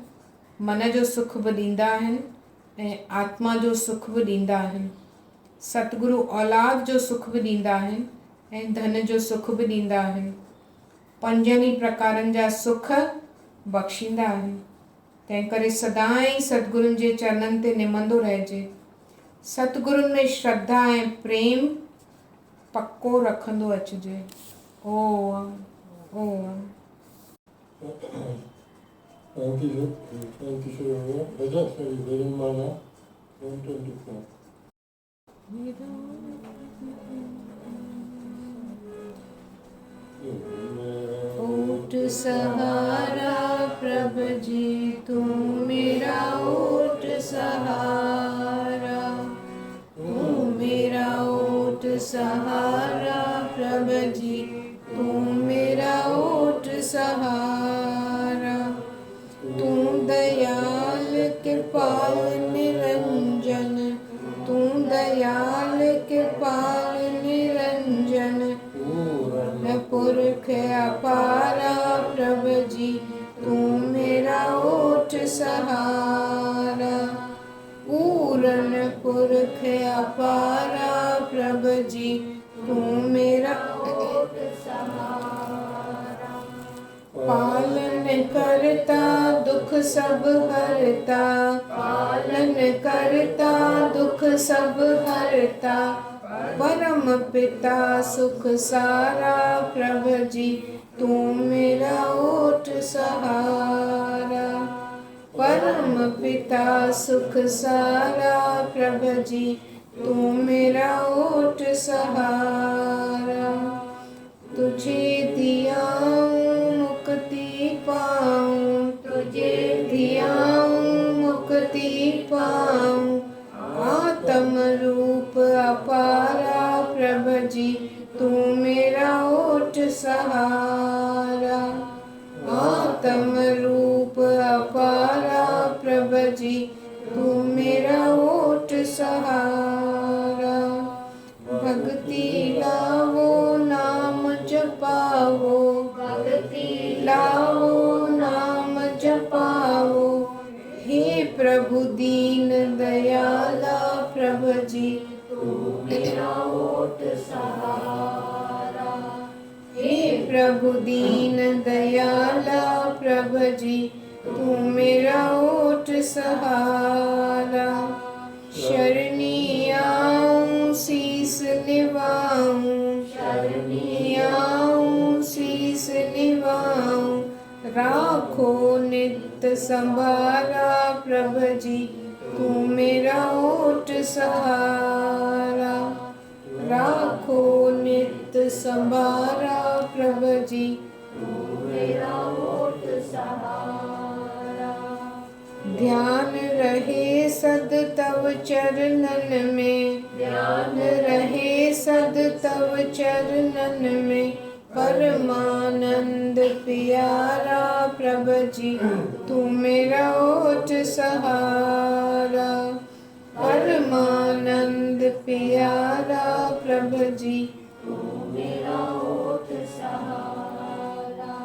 मन जो सुख बि ॾींदा आहिनि ऐं आत्मा जो सुख बि ॾींदा आहिनि। सतगुरु औलाद जो सुख बि ॾींदा आहिनि ऐं धन जो सुख बि ॾींदा आहिनि। पंजनि ई प्रकारनि जा सुख बख़्शींदा आहिनि। तंहिं करे सदाईं सतगुरुनि जे चरणनि ते निमंदो रहिजे। सतगुरुनि में श्रद्धा ऐं प्रेम पको रखंदो अचिजे। Om Om. Thank you Surya. That's very mana 124. ओट सहारा प्रभु जी तू मेरा ओट सहारा, तू मेरा ओट सहारा प्रभु जी तू मेरा ओट सहारा। तू दयाल कृपाल निरंजन, तू दयाल कृपाल निरंजन। पुरख अपारा प्रभु जी तू मेरा ओट सहारा। पूरन पुरख अपारा प्रभु जी तू मेरा ओट सहारा। पालन करता दुख सब हरता, पालन करता दुख सब हरता। परम पिता सुख सारा प्रभु जी तू मेरा ओट सहारा। परम पिता सुख सारा प्रभु जी तू मेरा ओट सहारा। तुझे दियाऊं मुक्ति पाऊं, तुझे दियाऊं मुक्ति पाऊं। आत्म रूप अपारा प्रभु जी तू मेरा ओट सहारा। आत्म रूप अपारा प्रभु जी तू मेरा ओट सहारा। भक्ति लावो नाम जपावो, भक्ति लावो नाम जपावो। हे प्रभु दीन दयाला प्रभु जी तू मेरा ओट सहारा। हे प्रभु प्रभु दीन दयाला प्रभु जी तू मेरा ओट सहारा। शरणी आऊं शीस निवाऊं, शरणी आऊं शीस निवाऊं, राखो नित संभारा प्रभु जी तू मेरा ओट सहारा। राखो नित संभारा प्रभु जी तू मेरा ओट सहारा। ध्यान रहे सद तव चरणन में, ध्यान रहे सद तव चरणन में, परमानंद प्यारा प्रभु जी तू मेरा ओट सहारा। परमानंद प्यारा प्रभु जी तू मेरा ओट सहारा।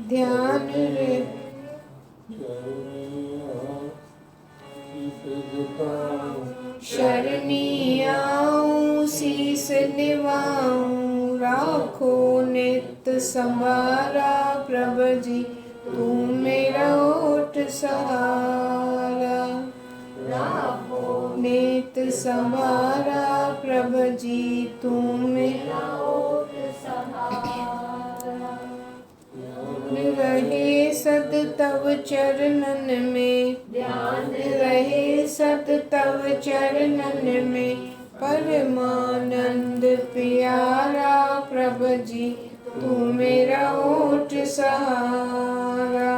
ध्यान रे शरणी आऊं शीस निवाऊं, राखो नित संभारा प्रभु जी तू मेरा ओट सहारा। राखो नित संभारा प्रभु जी तू मेरा ओट सहारा। रहे सद तव चरणन में, ध्यान रहे सद तव चरणन में, परमानंद प्यारा प्रभु जी तू मेरा ओट सहारा।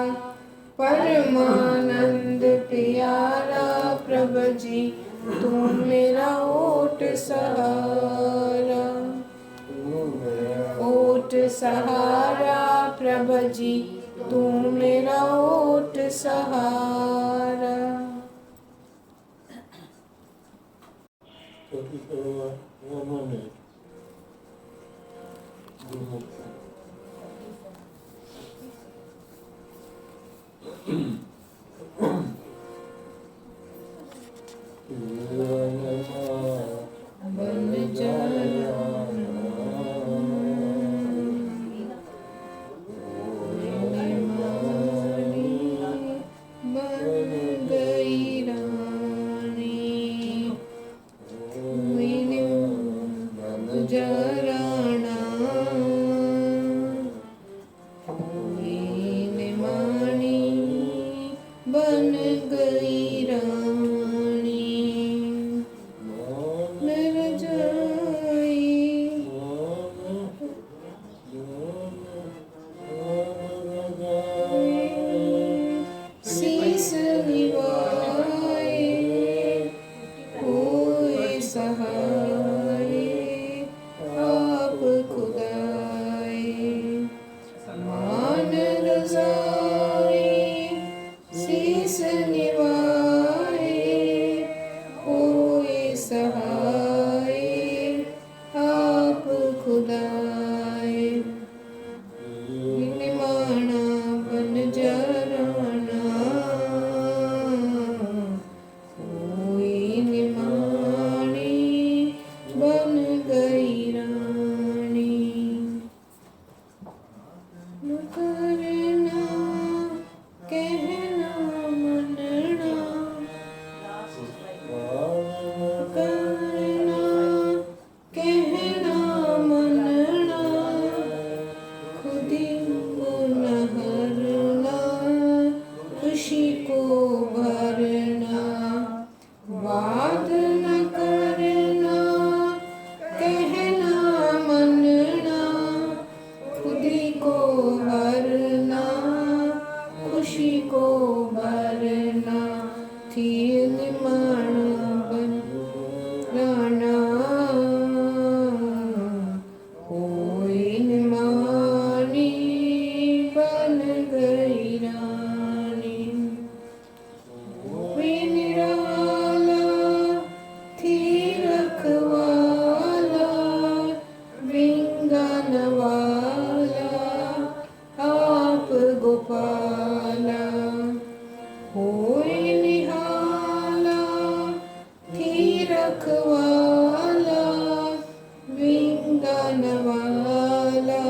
परमानंद प्यारा प्रभु जी तू मेरा ओट सहारा। ओट सहारा प्रभु जी तू मेरा ओट सहारा। बन जाना बन गई रानी, गुजराना मानी बन गई रानी। मेरे जाई शीस निवाए, कोई सहाय आप खुदाए। मान रज़ाए शीस निवाए, कोई सहाय आप खुदाए। निमाना बन जराना, कोई निमानी बन गई रानी। न करना कहना मनना, करना कहना मनना, खुदी को न हरना, खुशी को भरना। वाद न करना कहना मनना, खुदी को हरना, खुशी को भरना। थी निमाना बन राना, कोई निमानी बन गई रानी। वे निराला थी रखवाला, विंगन वाला आप गोपाला। होए निहाला थी रखवाला, विंगन वाला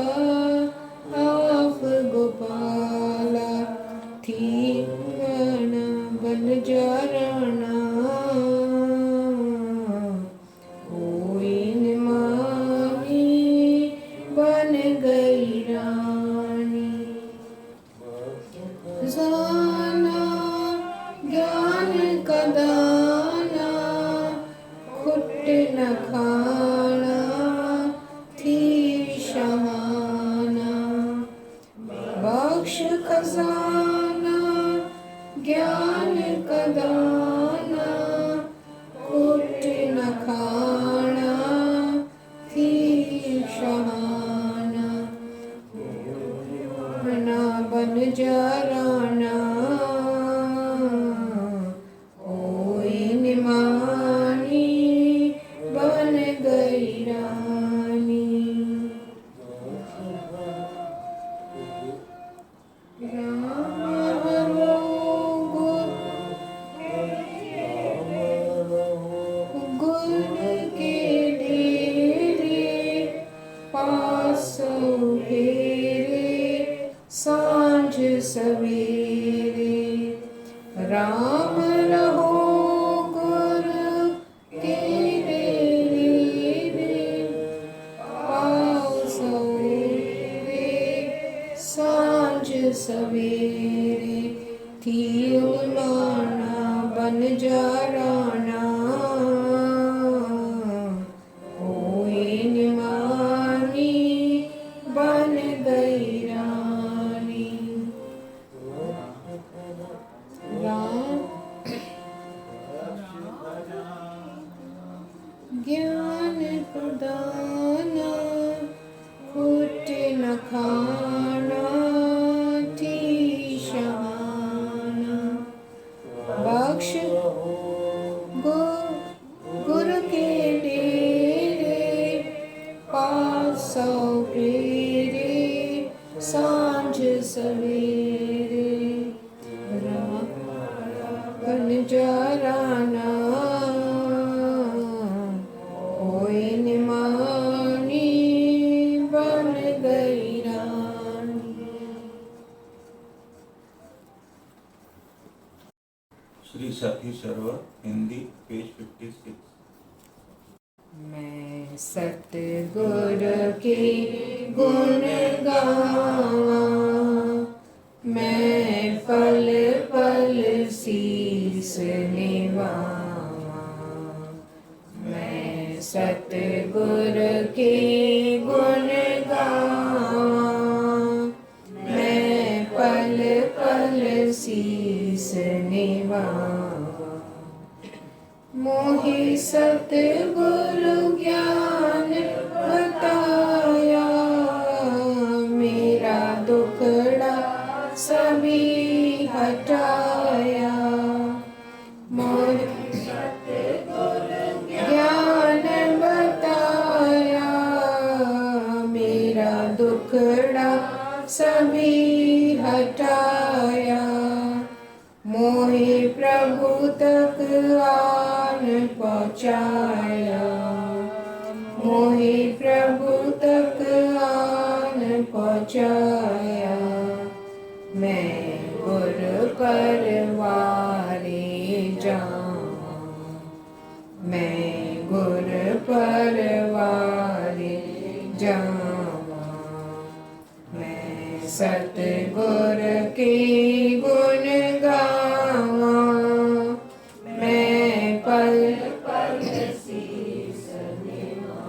न खाना थी शहाना। बख्श खजाना ज्ञान का दाना, कुट न खाना थी शहाना। ना बन जराना ओए निमानी, बन गई रानी। राम हरो गुण के डेरे, पासो फेरे सांझ सवेरे। राम रहो गुर के डेरे, पासो फेरे सांझ सवेरे। थी उलमाना बन जराना होए निमानी, बन गई रानी। राम ज्ञान प्रदाना, खुट न खाना थी शहाना। बख्श गुर के डेरे, पासो फेरे सांझ सवेरे। बन जराना होए निमानी, बन गई रानी। श्री सखी सरोवर हिंदी पेज 56। मैं सतगुर के गुण गावा, मैं पल पल शीस निवावा। मैं सतगुर के गुण गावा, मैं पल पल शीस निवावा। मोहि सतगुरु ज्ञान बताया, मेरा दुखड़ा सभी हटाया। मोहि सतगुरु ज्ञान बताया, मेरा दुखड़ा सभी हटाया। मोहि प्रभु तक आन पहुँचाया, मोहि प्रभु तक आन पहुँचाया। मैं गुर परवारे जाऊँ, मैं गुर परवारे जाऊँ। मैं सतगुर के गुण गावा, मैं पल पल शीस निवावा।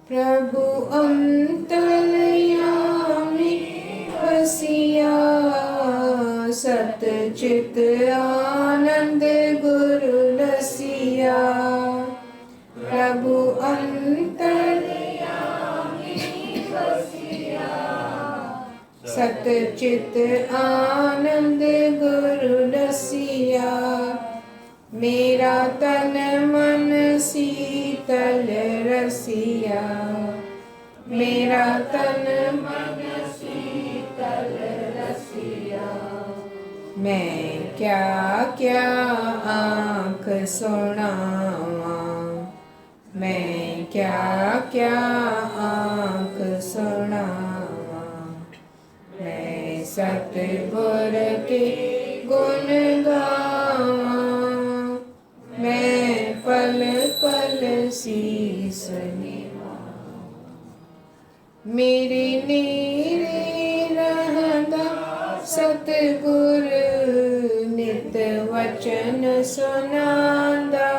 प्रभु अंतर्यामी बसिया, सत चित आनंद गुरु रसिया। प्रभु अंतर्यामी बसिया, सत चित आनंद गुरु रसिया। मेरा तन मन शीतल रसिया, मेरा तन मन शीतल रसिया। मैं क्या क्या आँख सुनावा, मैं क्या क्या आँख सुनावा। मैं सतगुर के गुण गावा, मैं पल पल शीस निवावा। मेरे नेरे रहंदा सतगुर, नित वचन सुनांदा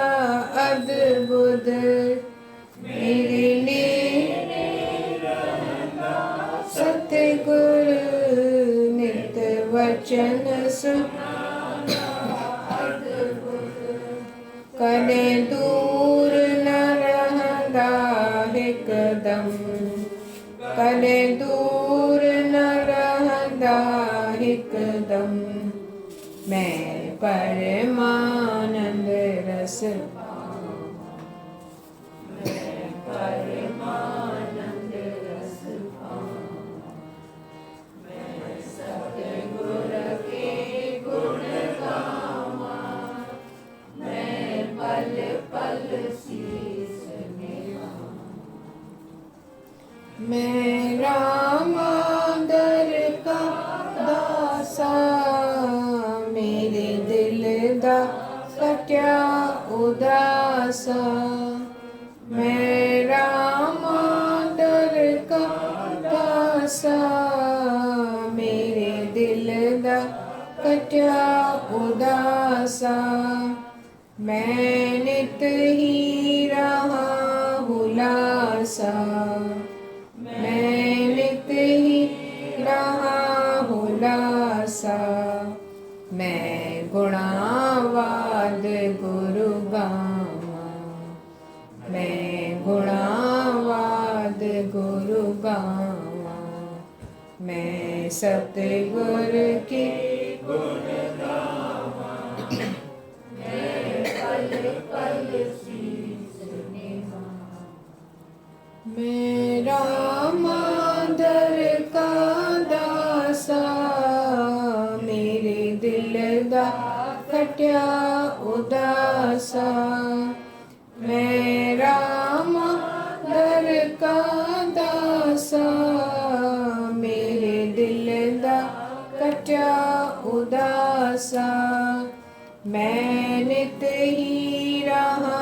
अदब सुध मेरे लिए सतगुरु नित वचन सुन कने दूर न रहंदा हिकदम कने दूर न रहंदा हिकदम मैं परमानंद रस परमानंद रस मैं सतगुर के गुण गावा मैं पल पल शीस निभावा मैं रामादर का दासा मेरे दिल दा कट्या उदासा मैं रामादर का दासा मेरे दिल दा कट्या उदासा मैं नित ही रहा हुलासा मैं नित ही रहा हुलासा मैं गुणावाद गुरु गावा मैं गुणावाद गुरु गावा मैं सतगुर के गुण गावा मैं पल पल शीस निभावा मैं रामादर का दासा मेरे दिल दा कट्या उदासा मैं रामादर का दासा मेरे दिल दा कट्या उदासा मैं नित ही रहा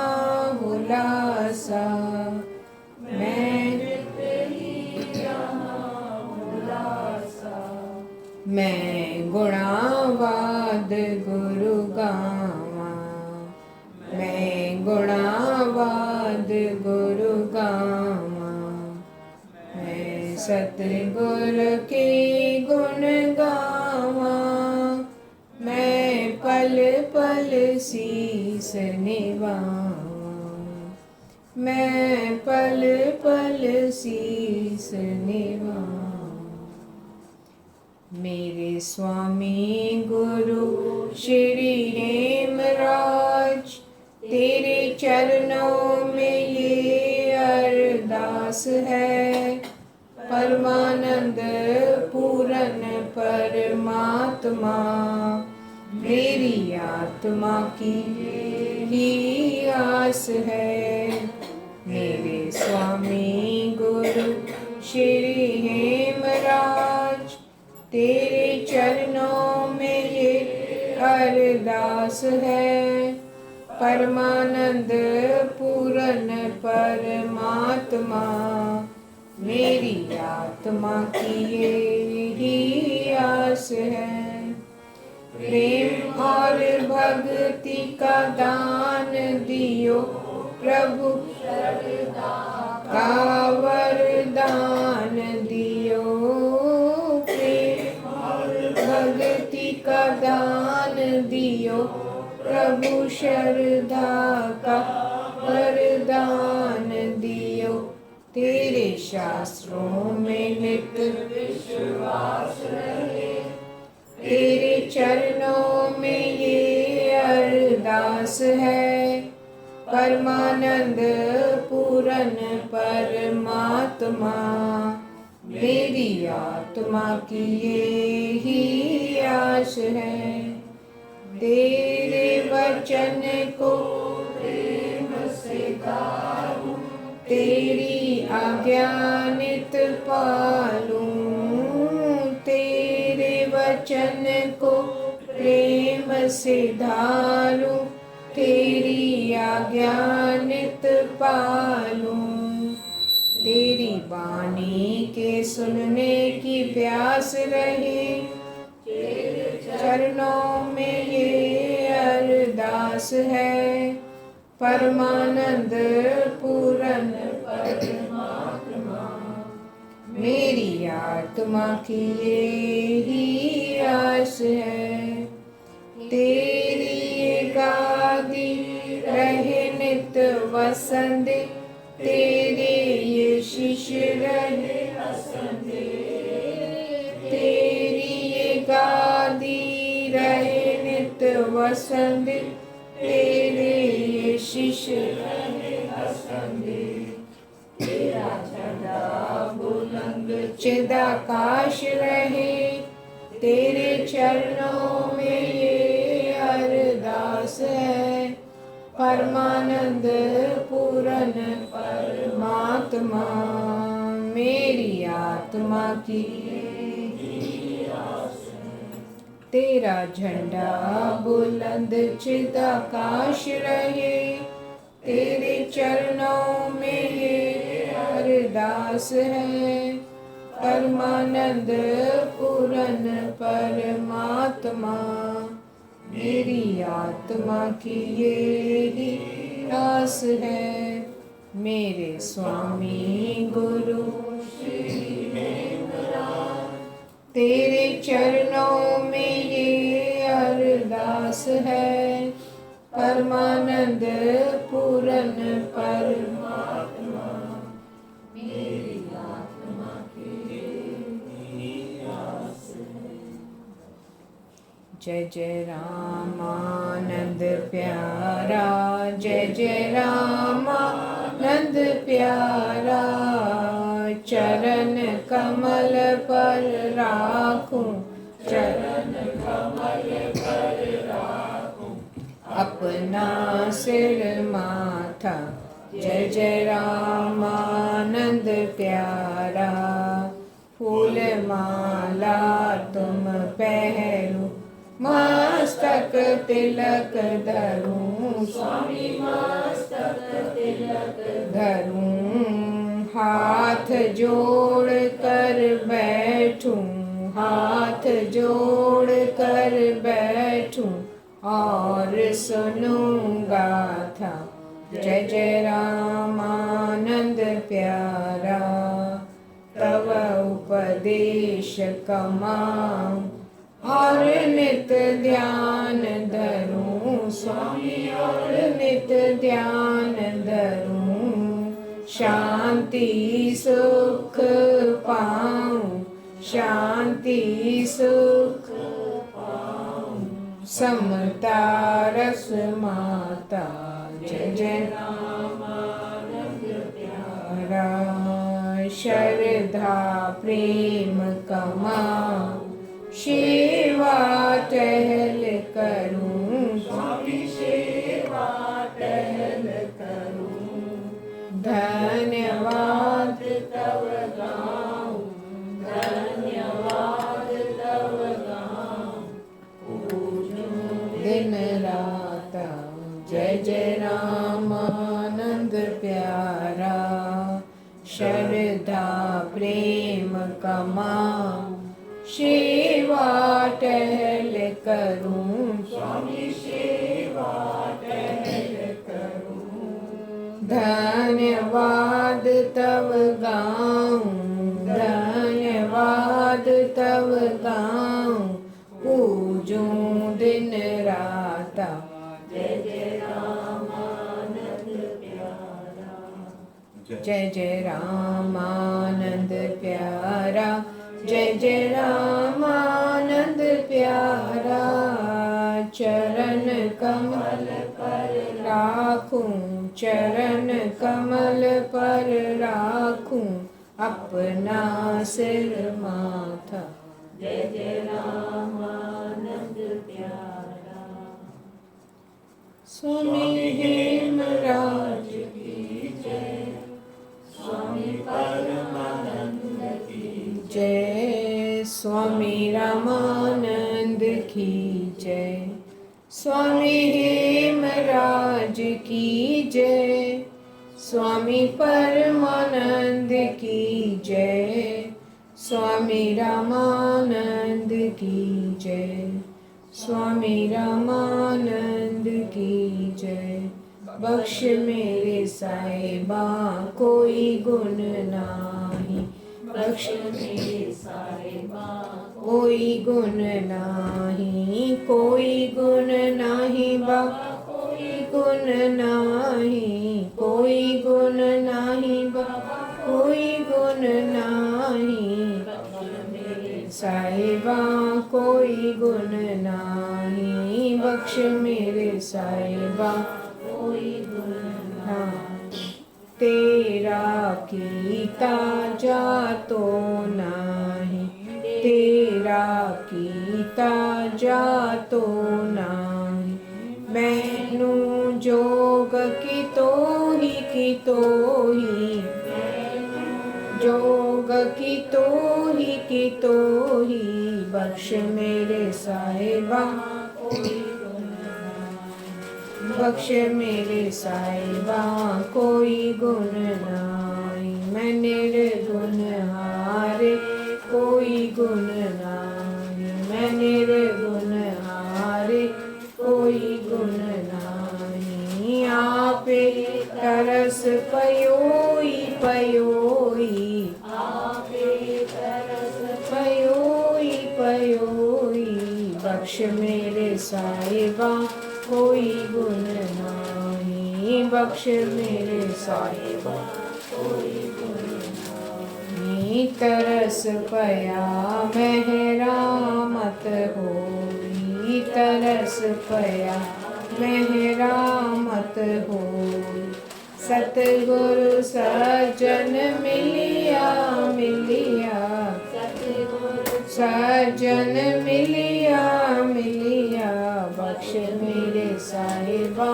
हुलासा मैं नित ही रहा हुलासा मैं गुणावाद गुरु गावा मैं गुणावाद गुरु गावा मैं सतगुर के गुण गावा मैं पल पल शीस निभावा मैं पल पल शीस निभावा मेरे स्वामी गुरु श्री हेमराज तेरे चरणों में ये अरदास है परमानंद पूरन परमात्मा मेरी आत्मा की ही आस है मेरे स्वामी गुरु श्री हेमराज तेरे चरणों में ये अरदास है परमानंद पूरन परमात्मा मेरी आत्मा की यही आस है प्रेम और भक्ति का दान दियो प्रभु का वरदान दियो प्रेम और भक्ति का दान दियो प्रभु श्रद्धा का वरदान दियो तेरे शास्त्रों में नित विश्वास रहे तेरे चरणों में ये अरदास है परमानंद पूरन परमात्मा मेरी आत्मा की यही आश है तेरे वचन को प्रेम से गाऊं तेरी आज्ञा नित पालूं तेरे वचन को प्रेम से धारूं तेरी आज्ञा नित पालूं तेरी वाणी के सुनने की प्यास रहे तेरे चरणों में ये अरदास है परमानंद पूरन परमात्मा। मेरी आत्मा की यही आस है, तेरी ये गादी रहे नित वसंदे, तेरे ये शिष्य रहे हसंदे। तेरी ये गादी रहे नित वसंदे, तेरे ये शिष्य रहे हसंदे। तेरा झंडा बुलंद चिदाकाश रहे, तेरे चरणों में ये अरदास है। परमानंद पूरन परमात्मा, मेरी आत्मा की तेरा झंडा बुलंद चिदाकाश रहे, तेरे चरणों में ये अरदास है। परमानंद पूरन परमात्मा, मेरी आत्मा की यही आस है। मेरे स्वामी गुरु तेरे चरणों में ये अरदास है। परमानंद पूरन परमात्मा, मेरी आत्मा की आस है। जय जय रामानंद प्यारा, जय जय रामानंद प्यारा। चरण कमल पर राखूं, चरण कमल पर राखूं अपना सिर माथा। जय जय रामानंद प्यारा। फूल माला तुम पहरो, मस्तक तिलक धरूं, स्वामी मस्तक तिलक धरूं। हाथ जोड़ कर बैठूं, हाथ जोड़ कर बैठूं और सुनूंगा था। जय जय रामानंद प्यारा। तव उपदेश कमाऊं और नित ध्यान धरूं, स्वामी और नित ध्यान धरूं। शांति सुख पाऊं, शांति सुख पाऊं। समता रस माता। जय जय रामानंद प्यारा। श्रद्धा प्रेम कमाऊं, सेवा टहल करूं, स्वामी सेवा टहल करूं। धन्यवाद तव गाऊं, धन्यवाद तव गाऊं पूजूं दिन रात। जय जय रामानंद प्यारा। श्रद्धा प्रेम कमाऊं, सेवा टहल करूं, स्वामी सेवा टहल करूं। धन्यवाद तव गाऊं, धन्यवाद तव गाऊं पूजूं दिन रात। जय जय रामानंद प्यारा। जय जय रामानंद प्यारा। जय जय रामानंद प्यारा। चरण कमल पर राखूं, चरण कमल पर राखूं अपना सिर माथा। जय जय रामानंद प्यारा। स्वामी हेमराज की जय, स्वामी परमानंद की जय, स्वामी रामानंद की जय, स्वामी हेमराज की जय, स्वामी परमानंद की जय, स्वामी रामानंद की जय, स्वामी रामानंद की जय। बख्श मेरे साहिबा कोई गुण नाही, बख्श मेरे साहिबा कोई गुण नाही, कोई गुण नाही बाबा कोई गुण नाही, कोई गुण नाही बाबा कोई गुण नाही, साहिबा कोई गुण नाही, बख्श मेरे साहिबा कोई गुण नाही। तेरा कीता जातो नाही, तेरा कीता जातो नाही, मैनू जोग कितो ही जोग कितो ही, बख्श मेरे साहिबा बख्श मेरे साहिबा कोई गुण नाही, मैं निर्गुण हारे कोई गुण नाही, मैं निर्गुण हारे कोई गुण नाही, आपे तरस पयोई आपे तरस पयोई, बख्श मेरे साहिबा कोई गुण नाही, बख्श मेरे साहिबा कोई गुण नाही, तरस पया मेहरामत होई, तरस पया मेहरामत होई, सतगुरु सज्जन मिलिया सज्जन मिलिया बख्श मेरे साहिबा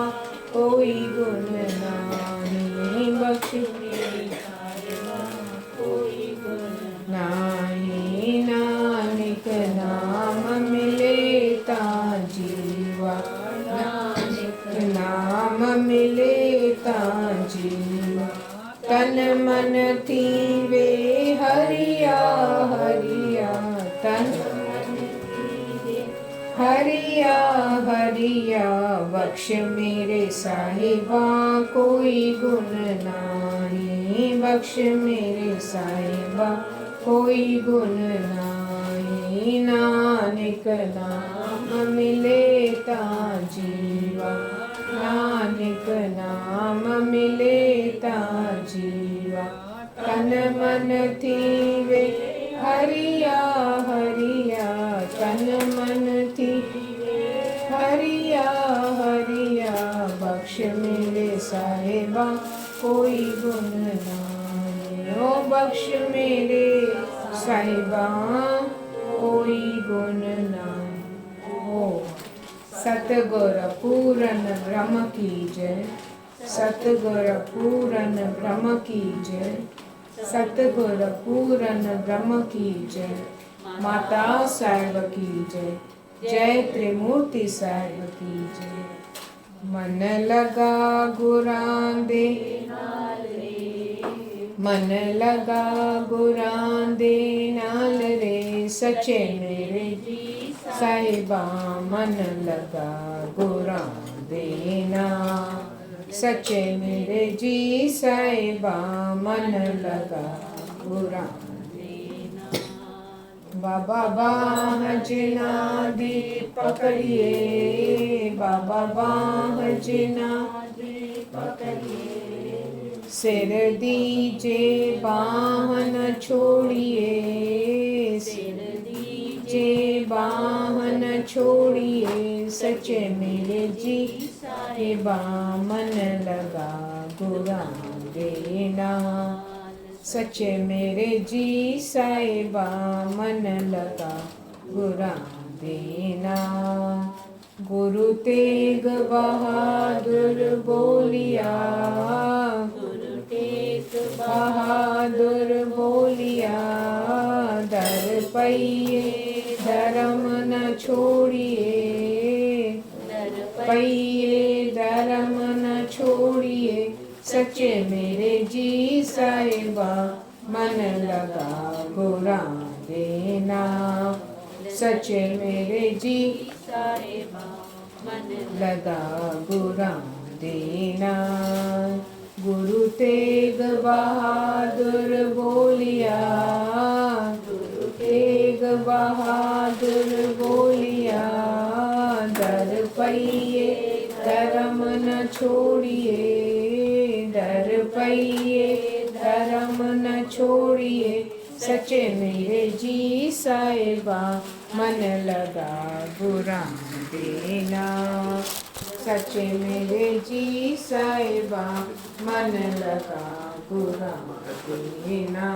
कोई गुण नाही, बख्श मेरे साहिबा कोई गुण नाही, नानक नाम मिले ता जीवा, नानक नाम मिले ता जीवा, तन मन थीवे हरिया तन हरिया बख्श मेरे साहिबा कोई गुण नाही, बख्श मेरे साहिबा कोई गुण नाही, नानक नाम मिले ता जीवा, नानक नाम मिले ता जीवा, तन मन थीवे हरिया तन मन थीवे हरिया बख्श मेरे साहिबा कोई गुण नाही, ओ बख्श मेरे साहिबा कोई गुण नाही। ओ सतगुर पूरन ब्रह्म की जय, सतगुर पूरन ब्रह्म की जय, सतगुर पूरन ब्रह्म की जय, माता साहिब की जय, जय त्रिमूर्ति साहिब की जय। मन लगा गुरां दे मन लगा गुरां दे नाल रे, सचे मेरे साहिबा मन लगा गुरां दे नाल, सचे मेरे जी साहिबा मन लगा गुरां दे नाल। बाबा बाह जिना दी पकड़िए, बाबा बाह जिना दी पकड़िए, सिर दीजे बाह न छोड़िए, सिर दीजे बाह न छोड़िए, सचे मेरे जी साहिबा मन लगा गुरां दे नाल, सचे मेरे जी साहिबा मन लगा गुरां दे नाल। गुरु तेग बहादुर बोलिया, गुरु तेग बहादुर बोलिया, दर पइए धर्म न छोड़िए, पइए धर्म न छोड़िए, सचे मेरे जी साहिबा मन लगा गुरां दे नाल, सचे मेरे जी साहिबा मन लगा गुरां बहादुर बोलिया, गुरु तेग बहादुर बोलिया, दर पइए धर्म न छोड़िए, दर पइए धर्म न छोड़िए, सचे मेरे जी साहिबा मन लगा गुराम देना, सचे मेरे जी साहिबा मन लगा गुराम देना।